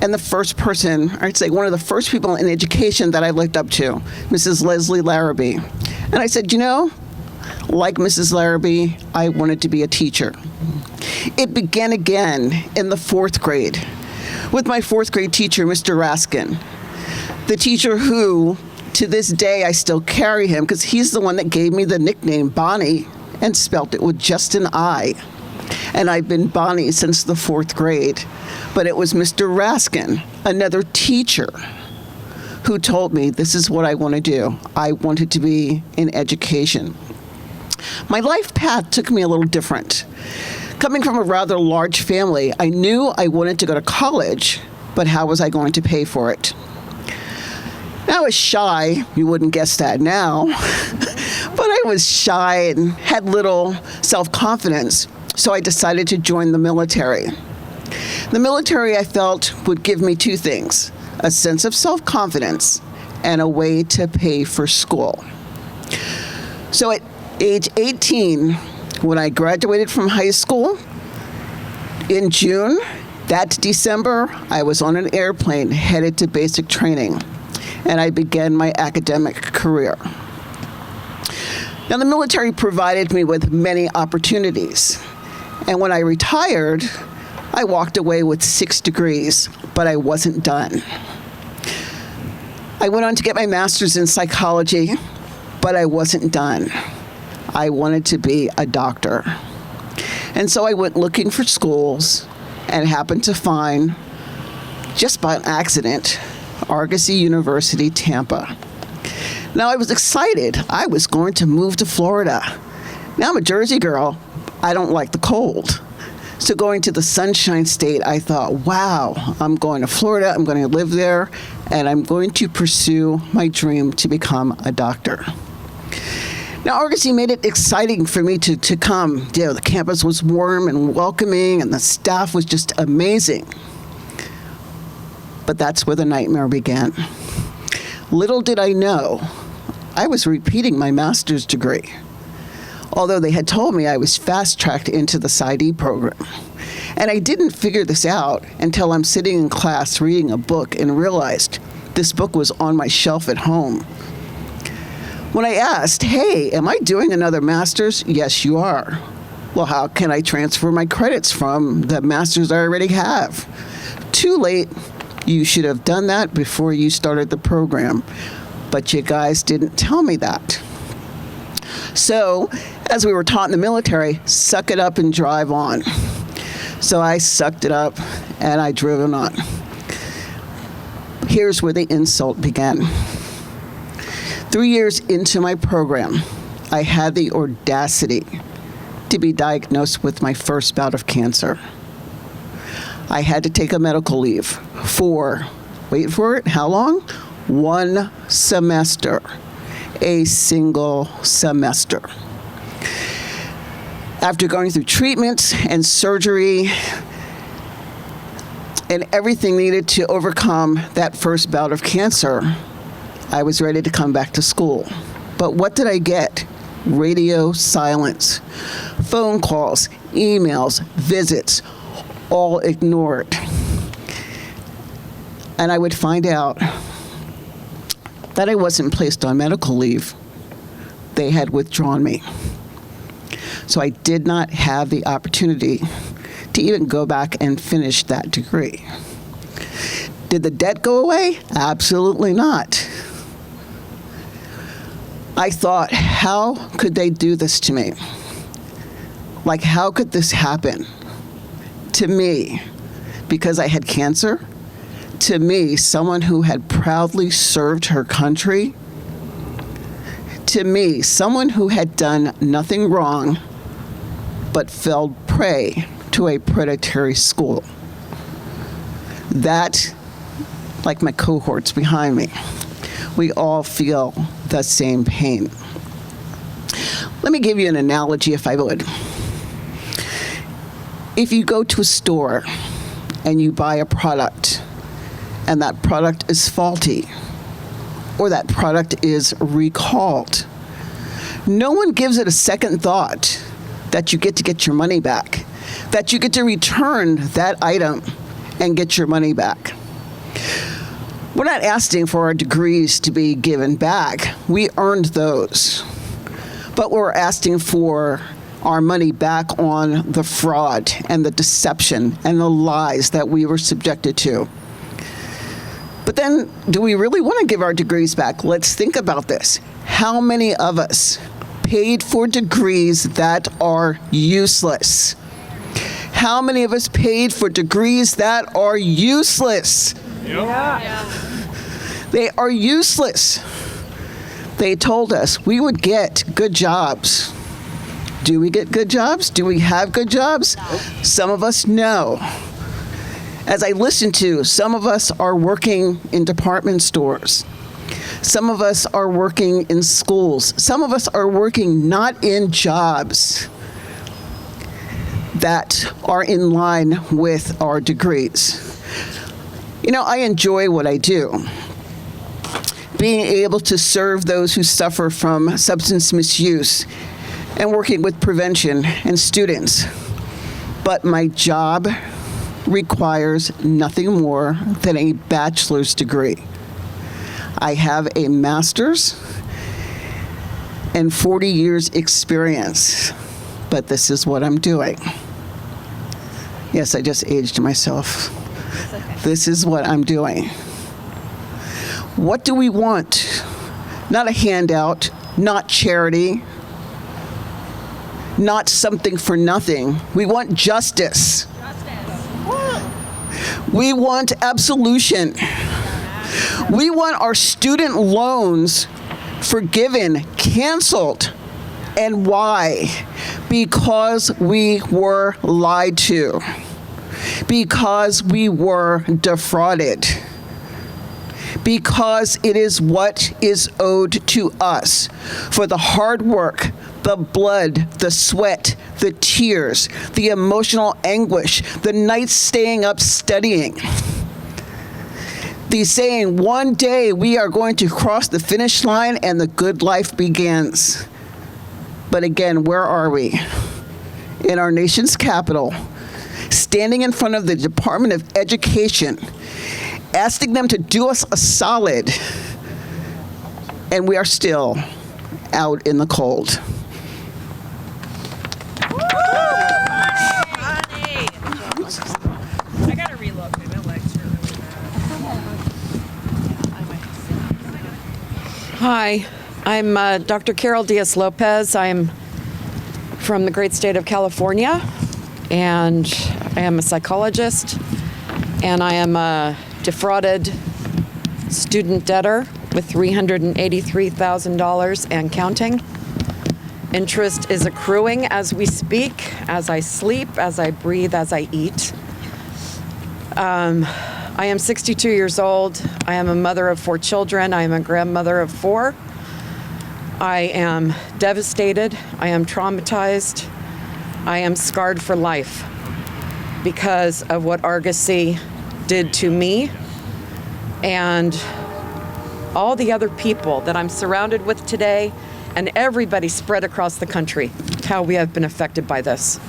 And the first person, I'd say one of the first people in education that I looked up to, Mrs. Leslie Larrabee. And I said, you know, like Mrs. Larrabee, I wanted to be a teacher. It began again in the 4th grade with my 4th grade teacher, Mr. Raskin, the teacher who, to this day, I still carry him because he's the one that gave me the nickname Bonnie and spelt it with just an I. And I've been Bonnie since the 4th grade. But it was Mr. Raskin, another teacher, who told me this is what I want to do. I wanted to be in education. My life path took me a little different. Coming from a rather large family, I knew I wanted to go to college, but how was I going to pay for it? I was shy. You wouldn't guess that now. But I was shy and had little self-confidence. So I decided to join the military. The military, I felt, would give me two things: a sense of self-confidence and a way to pay for school. So at age 18, when I graduated from high school in June, that December, I was on an airplane headed to basic training, and I began my academic career. Now, the military provided me with many opportunities, and when I retired, I walked away with 6 degrees, but I wasn't done. I went on to get my master's in psychology, but I wasn't done. I wanted to be a doctor. And so I went looking for schools and happened to find, just by an accident, Argosy University, Tampa. Now, I was excited. I was going to move to Florida. Now, I'm a Jersey girl. I don't like the cold. So going to the Sunshine State, I thought, wow, I'm going to Florida, I'm going to live there, and I'm going to pursue my dream to become a doctor. Now, Argosy made it exciting for me to come. You know, the campus was warm and welcoming, and the staff was just amazing. But that's where the nightmare began. Little did I know, I was repeating my master's degree. Although they had told me I was fast-tracked into the PsyD program. And I didn't figure this out until I'm sitting in class reading a book and realized this book was on my shelf at home. When I asked, hey, am I doing another master's? Yes, you are. Well, how can I transfer my credits from the master's I already have? Too late. You should have done that before you started the program. But you guys didn't tell me that. So, as we were taught in the military, suck it up and drive on. So I sucked it up and I driven on. Here's where the insult began. 3 years into my program, I had the audacity to be diagnosed with my first bout of cancer. I had to take a medical leave for, wait for it, how long? 1 semester. A single semester. After going through treatments and surgery and everything needed to overcome that first bout of cancer, I was ready to come back to school. But what did I get? Radio silence, phone calls, emails, visits, all ignored. And I would find out that I wasn't placed on medical leave. They had withdrawn me. So I did not have the opportunity to even go back and finish that degree. Did the debt go away? Absolutely not. I thought, how could they do this to me? Like, how could this happen to me? Because I had cancer? To me, someone who had proudly served her country? To me, someone who had done nothing wrong but fell prey to a predatory school. That, like my cohorts behind me, we all feel the same pain. Let me give you an analogy, if I would. If you go to a store and you buy a product, and that product is faulty, or that product is recalled, no one gives it a second thought that you get your money back, that you get to return that item and get your money back. We're not asking for our degrees to be given back. We earned those. But we're asking for our money back on the fraud and the deception and the lies that we were subjected to. But then, do we really want to give our degrees back? Let's think about this. How many of us paid for degrees that are useless? How many of us paid for degrees that are useless? They are useless. They told us we would get good jobs. Do we get good jobs? Do we have good jobs? Some of us, no. As I listen to, some of us are working in department stores. Some of us are working in schools. Some of us are working not in jobs. that are in line with our degrees. You know, I enjoy what I do. Being able to serve those who suffer from substance misuse and working with prevention and students. But my job requires nothing more than a bachelor's degree. I have a master's and 40 years experience, but this is what I'm doing. Yes, I just aged myself. This is what I'm doing. What do we want? Not a handout, not charity, not something for nothing. We want justice. We want absolution. We want our student loans forgiven, canceled. And why? Because we were lied to. Because we were defrauded. Because it is what is owed to us for the hard work, the blood, the sweat, the tears, the emotional anguish, the nights staying up studying. The saying, one day we are going to cross the finish line and the good life begins. But again, where are we? In our nation's capital, standing in front of the Department of Education, asking them to do us a solid, and we are still out in the cold. I gotta relook. My legs are really bad. Hi, I'm Dr. Carol Diaz-Lopez. I'm from the great state of California, and I am a psychologist, and I am a defrauded student debtor with $383,000 and counting. Interest is accruing as we speak, as I sleep, as I breathe, as I eat. I am 62 years old. I am a mother of 4 children. I am a grandmother of 4. I am devastated. I am traumatized. I am scarred for life because of what Argosy did to me and all the other people that I'm surrounded with today, and everybody spread across the country, how we have been affected by this.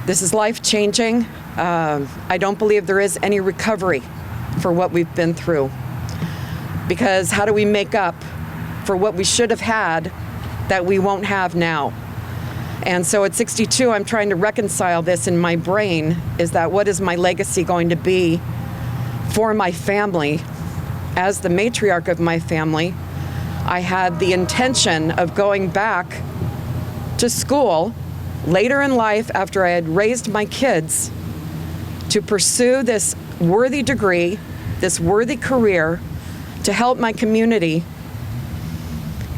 This is life-changing. I don't believe there is any recovery for what we've been through, because how do we make up for what we should have had that we won't have now? And so at 62, I'm trying to reconcile this in my brain, is that what is my legacy going to be for my family? As the matriarch of my family, I had the intention of going back to school later in life after I had raised my kids to pursue this worthy degree, this worthy career, to help my community.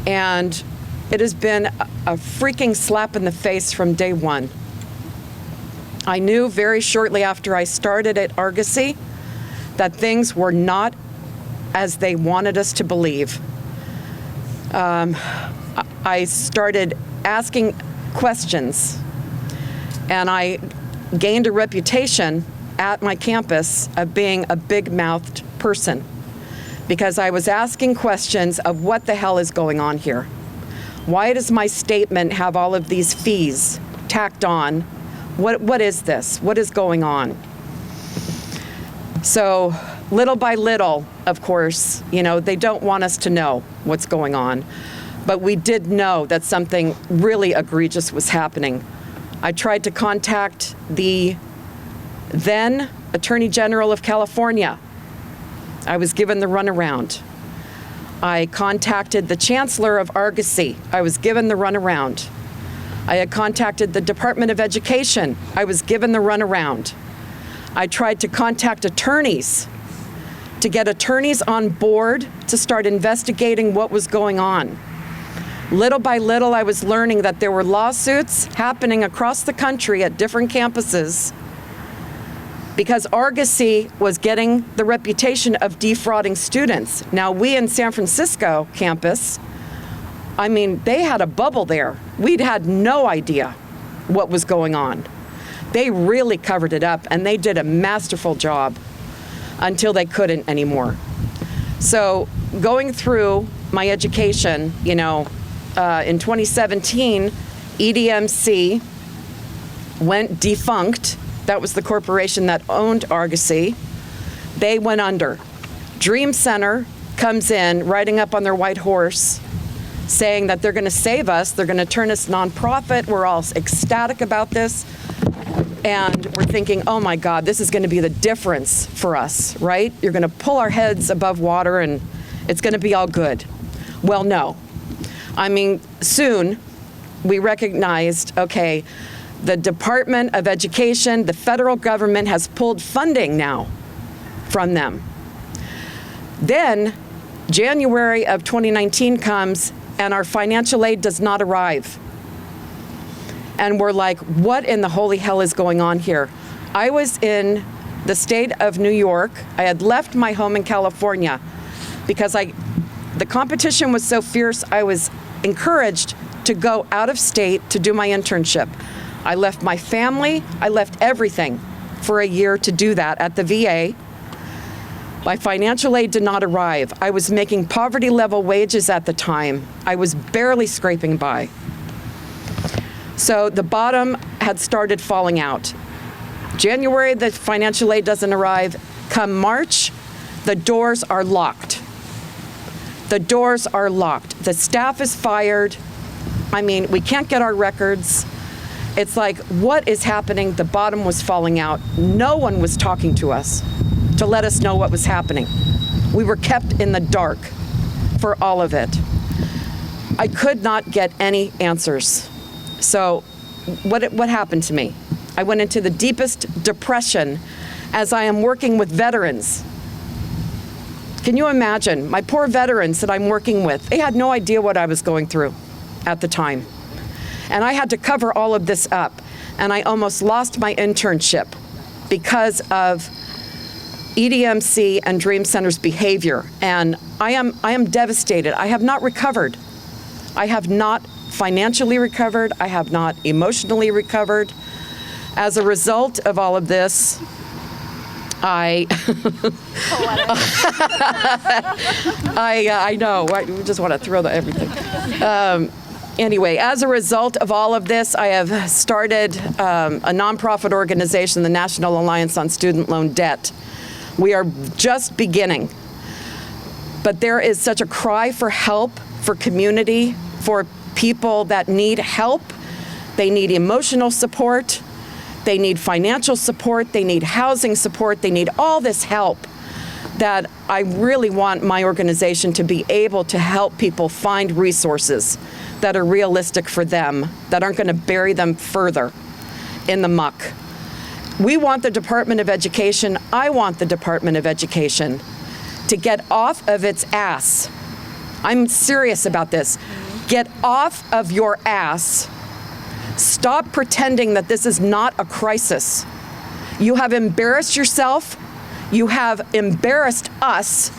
And it has been a freaking slap in the face from day one. I knew very shortly after I started at Argosy that things were not as they wanted us to believe. I started asking questions, and I gained a reputation at my campus of being a big-mouthed person, because I was asking questions of what the hell is going on here. Why does my statement have all of these fees tacked on? What is this? What is going on? So little by little, of course, you know, they don't want us to know what's going on. But we did know that something really egregious was happening. I tried to contact the then Attorney General of California. I was given the runaround. I contacted the Chancellor of Argosy. I was given the runaround. I had contacted the Department of Education. I was given the runaround. I tried to contact attorneys to get attorneys on board to start investigating what was going on. Little by little, I was learning that there were lawsuits happening across the country at different campuses because Argosy was getting the reputation of defrauding students. Now, we in San Francisco campus, I mean, they had a bubble there. We'd had no idea what was going on. They really covered it up, and they did a masterful job until they couldn't anymore. So going through my education, in 2017, EDMC went defunct. That was the corporation that owned Argosy. They went under. Dream Center comes in, riding up on their white horse, saying that they're going to save us. They're going to turn us nonprofit. We're all ecstatic about this. And we're thinking, oh my God, this is going to be the difference for us, right? You're going to pull our heads above water and it's going to be all good. Well, no. I mean, soon we recognized, okay, the Department of Education, the federal government has pulled funding now from them. Then January of 2019 comes and our financial aid does not arrive. And we're like, what in the holy hell is going on here? I was in the state of New York. I had left my home in California because the competition was so fierce, I was encouraged to go out of state to do my internship. I left my family, I left everything for a year to do that at the VA. My financial aid did not arrive. I was making poverty level wages at the time. I was barely scraping by. So the bottom had started falling out. January, the financial aid doesn't arrive. Come March, the doors are locked. The doors are locked. The staff is fired. I mean, we can't get our records. It's like, what is happening? The bottom was falling out. No one was talking to us to let us know what was happening. We were kept in the dark for all of it. I could not get any answers. So what happened to me? I went into the deepest depression as I am working with veterans. Can you imagine? My poor veterans that I'm working with, they had no idea what I was going through at the time. And I had to cover all of this up. And I almost lost my internship because of EDMC and Dream Center's behavior. And I am devastated. I have not recovered. I have not financially recovered. I have not emotionally recovered. As a result of all of this, I know, we just want to throw everything. Anyway, as a result of all of this, I have started a nonprofit organization, the National Alliance on Student Loan Debt. We are just beginning. But there is such a cry for help, for community, for people that need help. They need emotional support. They need financial support. They need housing support. They need all this help that I really want my organization to be able to help people find resources that are realistic for them, that aren't going to bury them further in the muck. We want the Department of Education, I want the Department of Education to get off of its ass. I'm serious about this. Get off of your ass. Stop pretending that this is not a crisis. You have embarrassed yourself. You have embarrassed us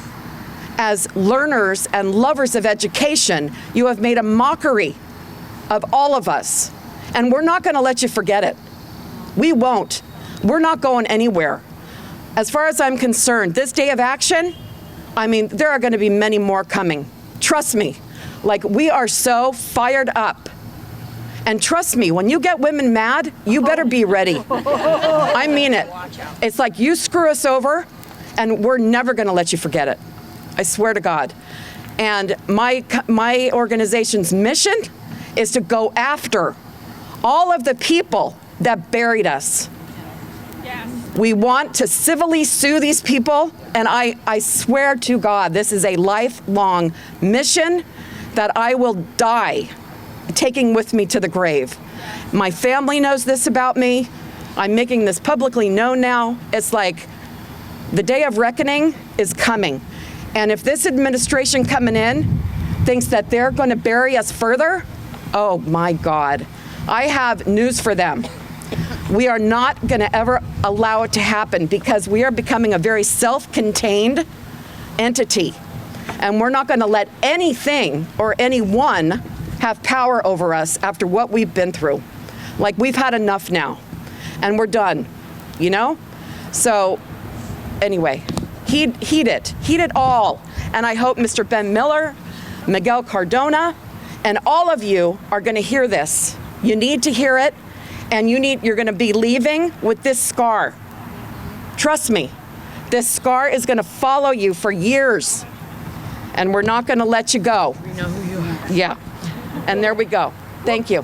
as learners and lovers of education. You have made a mockery of all of us. And we're not going to let you forget it. We won't. We're not going anywhere. As far as I'm concerned, this day of action, I mean, there are going to be many more coming. Trust me. Like, we are so fired up. And trust me, when you get women mad, you better be ready. I mean it. It's like you screw us over, and we're never going to let you forget it. I swear to God. And my organization's mission is to go after all of the people that buried us. Yes. We want to civilly sue these people, and I swear to God, this is a lifelong mission that I will die taking with me to the grave. My family knows this about me. I'm making this publicly known now. It's like the day of reckoning is coming. And if this administration coming in thinks that they're going to bury us further, oh my God, I have news for them. We are not going to ever allow it to happen because we are becoming a very self-contained entity. And we're not going to let anything or anyone have power over us after what we've been through. Like, we've had enough now. and we're done, you know? So anyway, heed it all. And I hope Mr. Ben Miller, Miguel Cardona, and all of you are going to hear this. You need to hear it, and you're going to be leaving with this scar. Trust me, this scar is going to follow you for years, and we're not going to let you go. We know who you are. Yeah, and there we go. Thank you.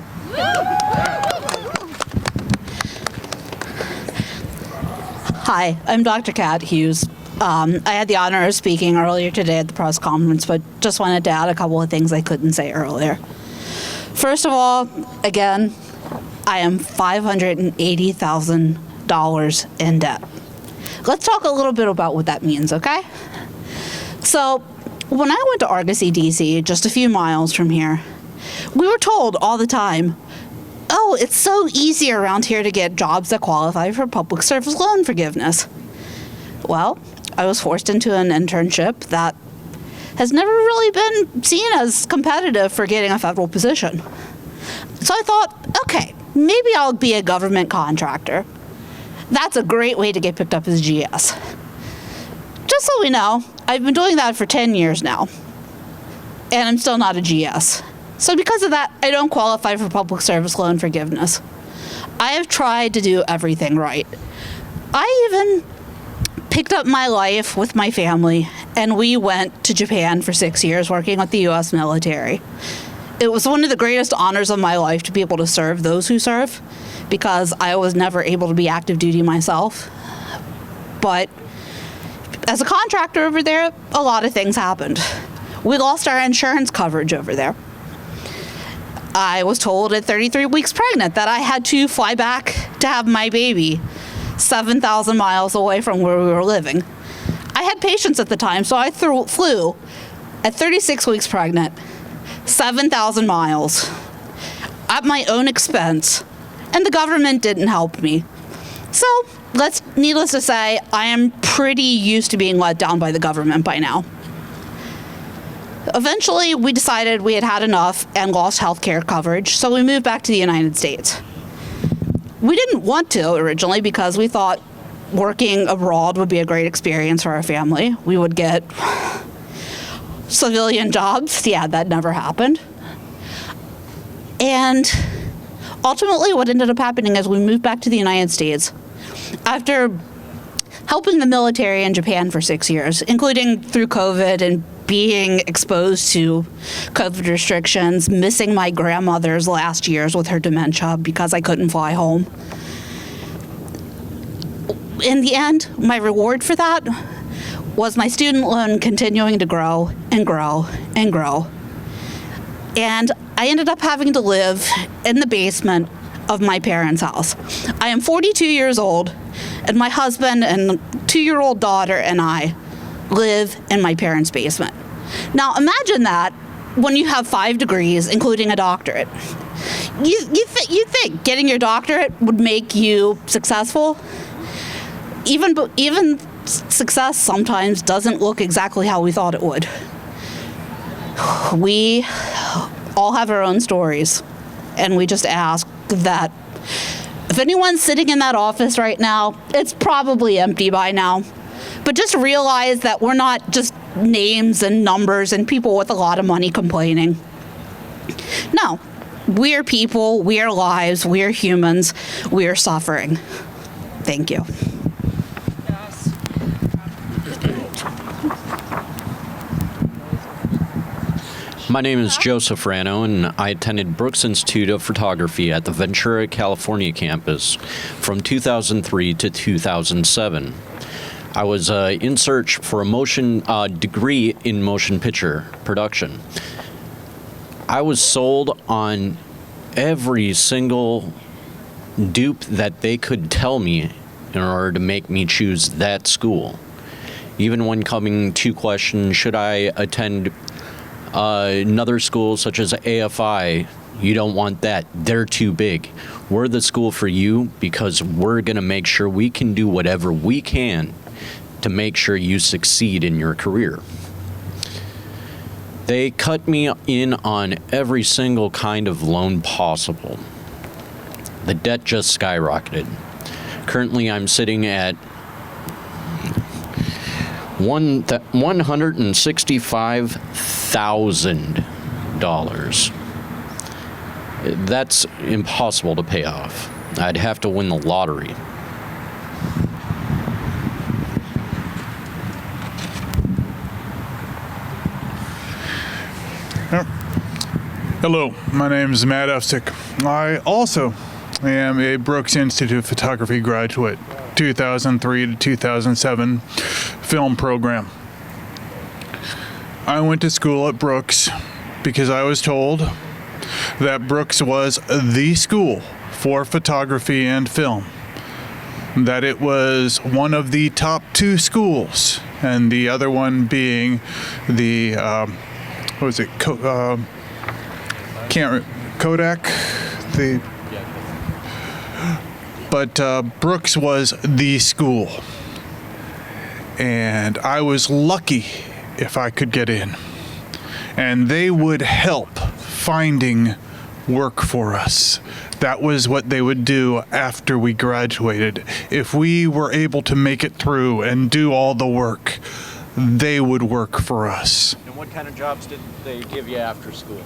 Hi, I'm Dr. Kat Hughes. I had the honor of speaking earlier today at the press conference, but just wanted to add a couple of things I couldn't say earlier. First of all, again, I am $580,000 in debt. Let's talk a little bit about what that means, okay? So, when I went to Argosy, DC, just a few miles from here, we were told all the time, oh, it's so easy around here to get jobs that qualify for public service loan forgiveness. Well, I was forced into an internship that has never really been seen as competitive for getting a federal position. So I thought, okay, maybe I'll be a government contractor. That's a great way to get picked up as GS. Just so we know, I've been doing that for 10 years now, and I'm still not a GS. So because of that, I don't qualify for public service loan forgiveness. I have tried to do everything right. I even picked up my life with my family, and we went to Japan for 6 years working with the U.S. military. It was one of the greatest honors of my life to be able to serve those who serve, because I was never able to be active duty myself. But as a contractor over there, a lot of things happened. We lost our insurance coverage over there. I was told at 33 weeks pregnant that I had to fly back to have my baby 7,000 miles away from where we were living. I had patients at the time, so I flew at 36 weeks pregnant, 7,000 miles at my own expense, and the government didn't help me. So, needless to say, I am pretty used to being let down by the government by now. Eventually, we decided we had had enough and lost health care coverage, so we moved back to the United States. We didn't want to originally because we thought working abroad would be a great experience for our family. We would get civilian jobs. Yeah, that never happened. And ultimately, what ended up happening is we moved back to the United States after helping the military in Japan for 6 years, including through COVID and being exposed to COVID restrictions, missing my grandmother's last years with her dementia because I couldn't fly home. In the end, my reward for that was my student loan continuing to grow and grow and grow. And I ended up having to live in the basement of my parents' house. I am 42 years old, and my husband and 2-year-old daughter and I live in my parents' basement. Now imagine that when you have 5 degrees, including a doctorate. You think getting your doctorate would make you successful? Even success sometimes doesn't look exactly how we thought it would. We all have our own stories, and we just ask that if anyone's sitting in that office right now, it's probably empty by now. But just realize that we're not just names and numbers and people with a lot of money complaining. No, we're people, we're lives, we're humans, we're suffering. Thank you. My name is Joseph Rano, and I attended Brooks Institute of Photography at the Ventura, California campus from 2003 to 2007. I was in search for a degree in motion picture production. I was sold on every single dupe that they could tell me in order to make me choose that school. Even when coming to question, should I attend another school such as AFI, you don't want that. They're too big. We're the school for you because we're going to make sure we can do whatever we can to make sure you succeed in your career. They cut me in on every single kind of loan possible. The debt just skyrocketed. Currently, I'm sitting at $165,000. That's impossible to pay off. I'd have to win the lottery. Hello, my name is Matt Efsick. I also am a Brooks Institute of Photography graduate, 2003 to 2007 film program. I went to school at Brooks because I was told that Brooks was the school for photography and film, that it was one of the top 2 schools, and the other one being the, Kodak, but Brooks was the school, and I was lucky if I could get in, and they would help finding work for us. That was what they would do after we graduated. If we were able to make it through and do all the work, they would work for us. And what kind of jobs did they give you after school?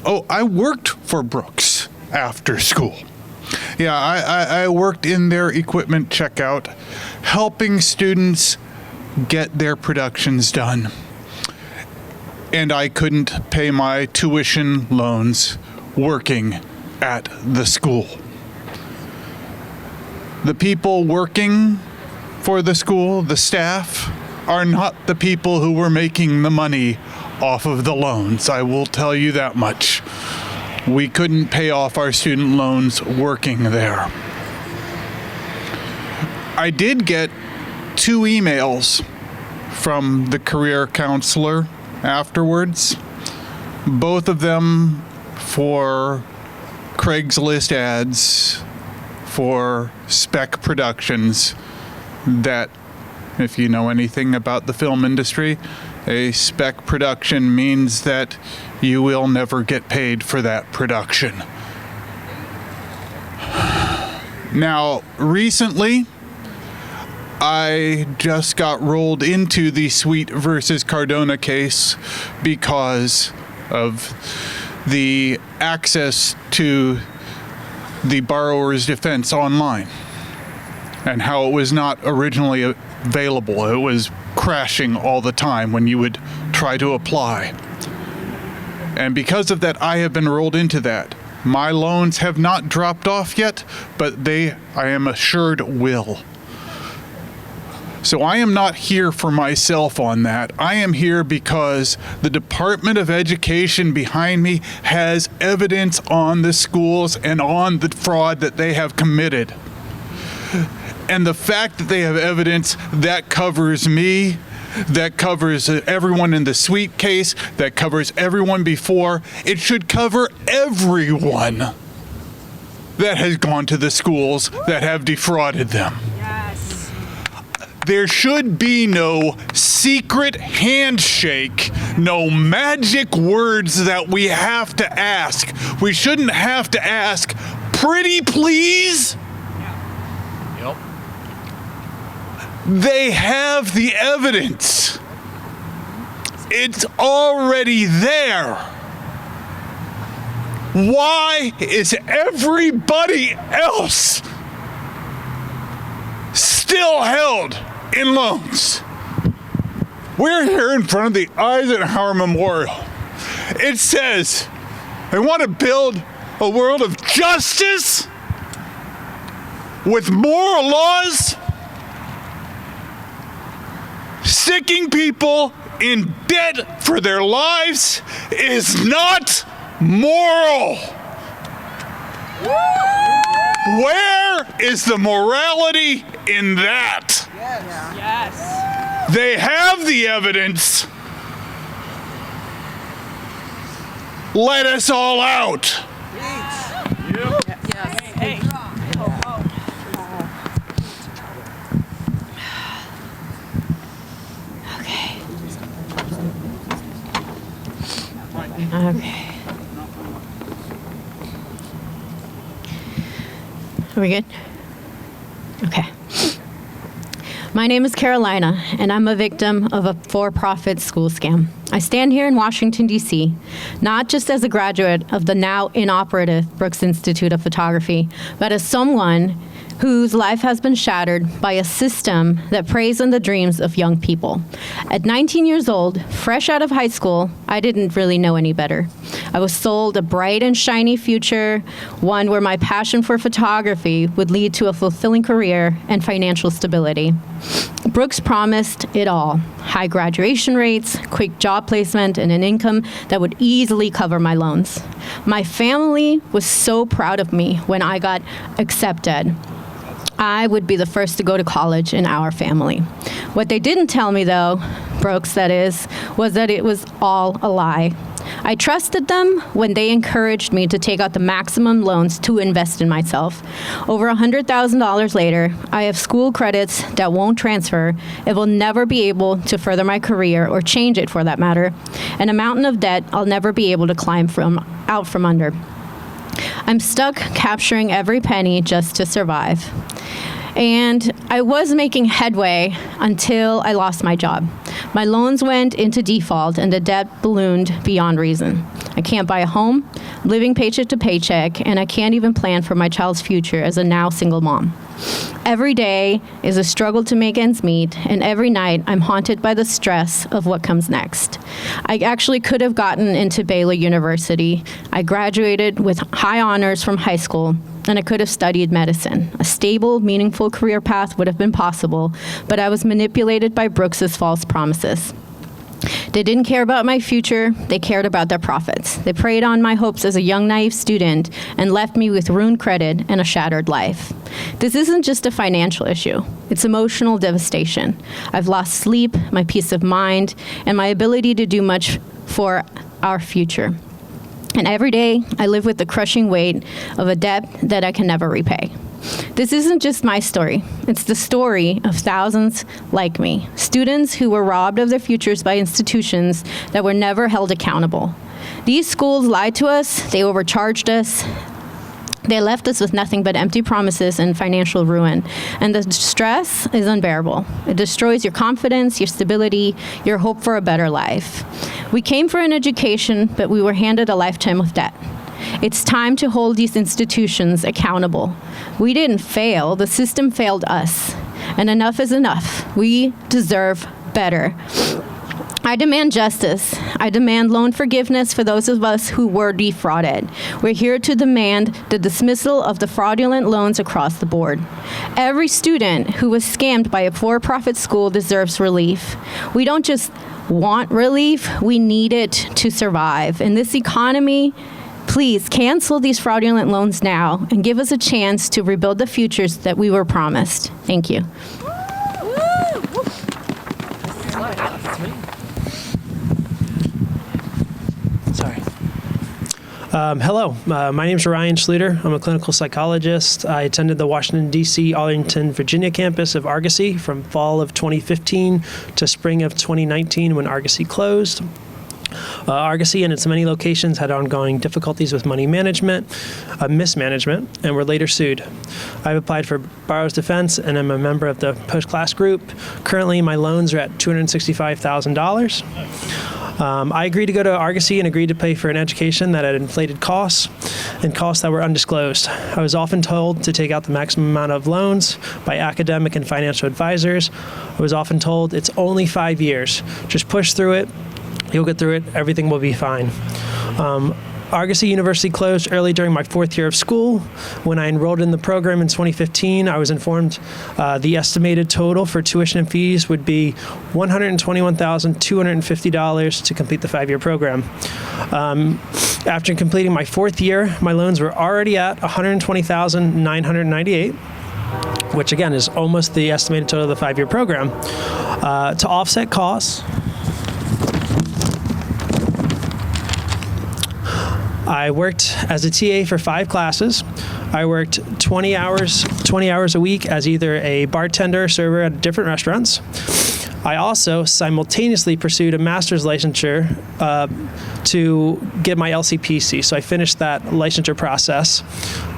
Oh, I worked for Brooks after school. Yeah, I worked in their equipment checkout, helping students get their productions done. And I couldn't pay my tuition loans working at the school. The people working for the school, the staff, are not the people who were making the money off of the loans. I will tell you that much. We couldn't pay off our student loans working there. I did get 2 emails from the career counselor afterwards, both of them for Craigslist ads for spec productions that, if you know anything about the film industry, a spec production means that you will never get paid for that production. Now, recently, I just got rolled into the Sweet versus Cardona case because of the access to the borrower's defense online and how it was not originally available. It was crashing all the time when you would try to apply. And because of that, I have been rolled into that. My loans have not dropped off yet, but they, I am assured, will. So I am not here for myself on that. I am here because the Department of Education behind me has evidence on the schools and on the fraud that they have committed. And the fact that they have evidence, that covers me, that covers everyone in the Sweet case, that covers everyone before. It should cover everyone that has gone to the schools that have defrauded them. Yes. There should be no secret handshake, no magic words that we have to ask. We shouldn't have to ask, pretty please? Yep. They have the evidence. It's already there. Why is everybody else still held in loans? We're here in front of the Eisenhower Memorial. It says, they want to build a world of justice with moral laws. Sticking people in debt for their lives is not moral. Where is the morality in that? Yes. They have the evidence. Let us all out. Hey. Okay. Are we good? Okay. My name is Carolina, and I'm a victim of a for-profit school scam. I stand here in Washington, D.C., not just as a graduate of the now inoperative Brooks Institute of Photography, but as someone whose life has been shattered by a system that preys on the dreams of young people. At 19 years old, fresh out of high school, I didn't really know any better. I was sold a bright and shiny future, one where my passion for photography would lead to a fulfilling career and financial stability. Brooks promised it all: high graduation rates, quick job placement, and an income that would easily cover my loans. My family was so proud of me when I got accepted. I would be the first to go to college in our family. What they didn't tell me, though, Brooks that is, was that it was all a lie. I trusted them when they encouraged me to take out the maximum loans to invest in myself. Over $100,000 later, I have school credits that won't transfer. It will never be able to further my career or change it for that matter, and a mountain of debt I'll never be able to climb out from under. I'm stuck capturing every penny just to survive. And I was making headway until I lost my job. My loans went into default and the debt ballooned beyond reason. I can't buy a home, living paycheck to paycheck, and I can't even plan for my child's future as a now single mom. Every day is a struggle to make ends meet, and every night I'm haunted by the stress of what comes next. I actually could have gotten into Baylor University. I graduated with high honors from high school, and I could have studied medicine. A stable, meaningful career path would have been possible, but I was manipulated by Brooks's false promises. They didn't care about my future, they cared about their profits. They preyed on my hopes as a young, naive student and left me with ruined credit and a shattered life. This isn't just a financial issue, it's emotional devastation. I've lost sleep, my peace of mind, and my ability to do much for our future. And every day, I live with the crushing weight of a debt that I can never repay. This isn't just my story. It's the story of thousands like me, students who were robbed of their futures by institutions that were never held accountable. These schools lied to us, they overcharged us, they left us with nothing but empty promises and financial ruin. And the stress is unbearable. It destroys your confidence, your stability, your hope for a better life. We came for an education, but we were handed a lifetime of debt. It's time to hold these institutions accountable. We didn't fail, the system failed us. And enough is enough. We deserve better. I demand justice. I demand loan forgiveness for those of us who were defrauded. We're here to demand the dismissal of the fraudulent loans across the board. Every student who was scammed by a for-profit school deserves relief. We don't just want relief, we need it to survive. In this economy, please cancel these fraudulent loans now and give us a chance to rebuild the futures that we were promised. Thank you. Sorry. Hello, my name is Ryan Schluter. I'm a clinical psychologist. I attended the Washington, D.C., Arlington, Virginia campus of Argosy from fall of 2015 to spring of 2019 when Argosy closed. Argosy and its many locations had ongoing difficulties with money management, mismanagement, and were later sued. I've applied for borrower's defense and I'm a member of the post-class group. Currently, my loans are at $265,000. I agreed to go to Argosy and agreed to pay for an education that had inflated costs and costs that were undisclosed. I was often told to take out the maximum amount of loans by academic and financial advisors. I was often told it's only 5 years. Just push through it. You'll get through it. Everything will be fine. Argosy University closed early during my 4th year of school. When I enrolled in the program in 2015, I was informed the estimated total for tuition and fees would be $121,250 to complete the 5-year program. After completing my 4th year, my loans were already at $120,998. which again is almost the estimated total of the 5-year program. To offset costs, I worked as a TA for 5 classes. I worked 20 hours a week as either a bartender or server at different restaurants. I also simultaneously pursued a master's licensure to get my LCPC. So I finished that licensure process,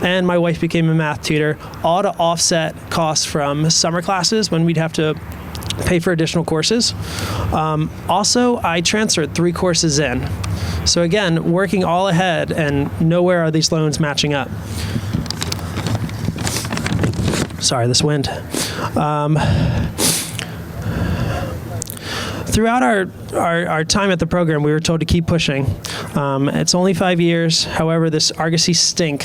and my wife became a math tutor, all to offset costs from summer classes when we'd have to pay for additional courses. Also, I transferred 3 courses in. So again, working all ahead, and nowhere are these loans matching up. Sorry, this wind. Throughout our time at the program, we were told to keep pushing. It's only 5 years. However, this Argosy stink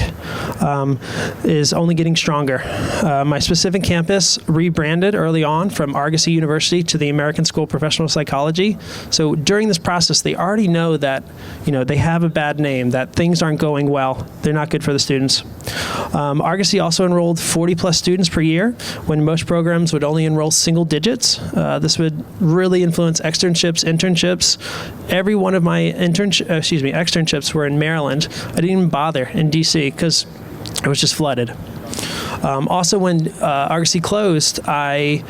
is only getting stronger. My specific campus rebranded early on from Argosy University to the American School of Professional Psychology. So during this process, they already know that, they have a bad name, that things aren't going well. They're not good for the students. Argosy also enrolled 40 plus students per year when most programs would only enroll single digits. This would really influence externships, internships. Every one of my externships were in Maryland. I didn't even bother in DC because it was just flooded. Also, when Argosy closed, I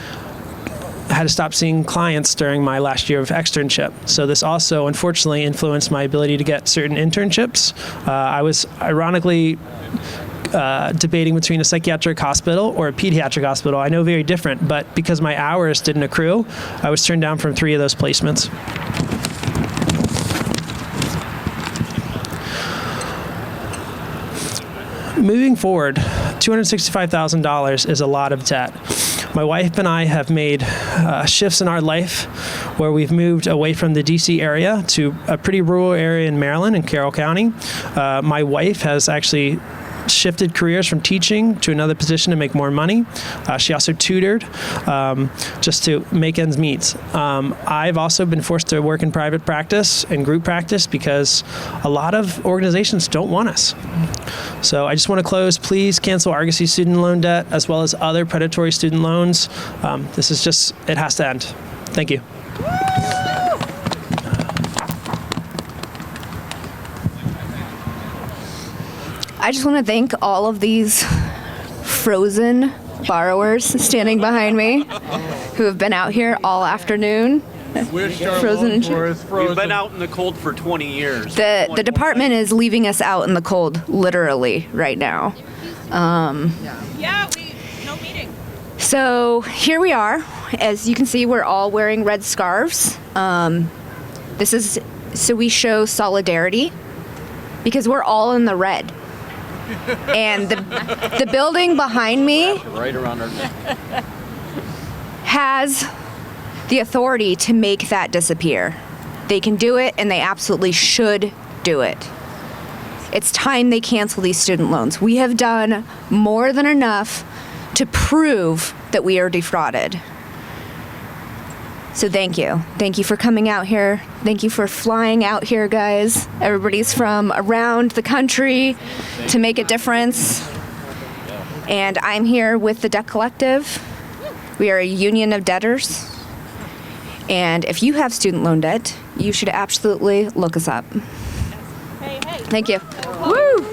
had to stop seeing clients during my last year of externship. So this also, unfortunately, influenced my ability to get certain internships. I was ironically debating between a psychiatric hospital or a pediatric hospital. I know very different, but because my hours didn't accrue, I was turned down from 3 of those placements. Moving forward, $265,000 is a lot of debt. My wife and I have made shifts in our life where we've moved away from the DC area to a pretty rural area in Maryland in Carroll County. My wife has actually shifted careers from teaching to another position to make more money. She also tutored just to make ends meet. I've also been forced to work in private practice and group practice because a lot of organizations don't want us. So I just want to close. Please cancel Argosy student loan debt as well as other predatory student loans. This is just, it has to end. Thank you. I just want to thank all of these frozen borrowers standing behind me who have been out here all afternoon. Frozen and We've been out in the cold for 20 years. The department is leaving us out in the cold, literally, right now. No meeting. So here we are. As you can see, we're all wearing red scarves. This is so we show solidarity because we're all in the red. And the building behind me Right around our neck. has the authority to make that disappear. They can do it, and they absolutely should do it. It's time they cancel these student loans. We have done more than enough to prove that we are defrauded. So thank you. Thank you for coming out here. Thank you for flying out here, guys. Everybody's from around the country to make a difference. And I'm here with the Debt Collective. We are a union of debtors. And if you have student loan debt, you should absolutely look us up. Thank you. Woo!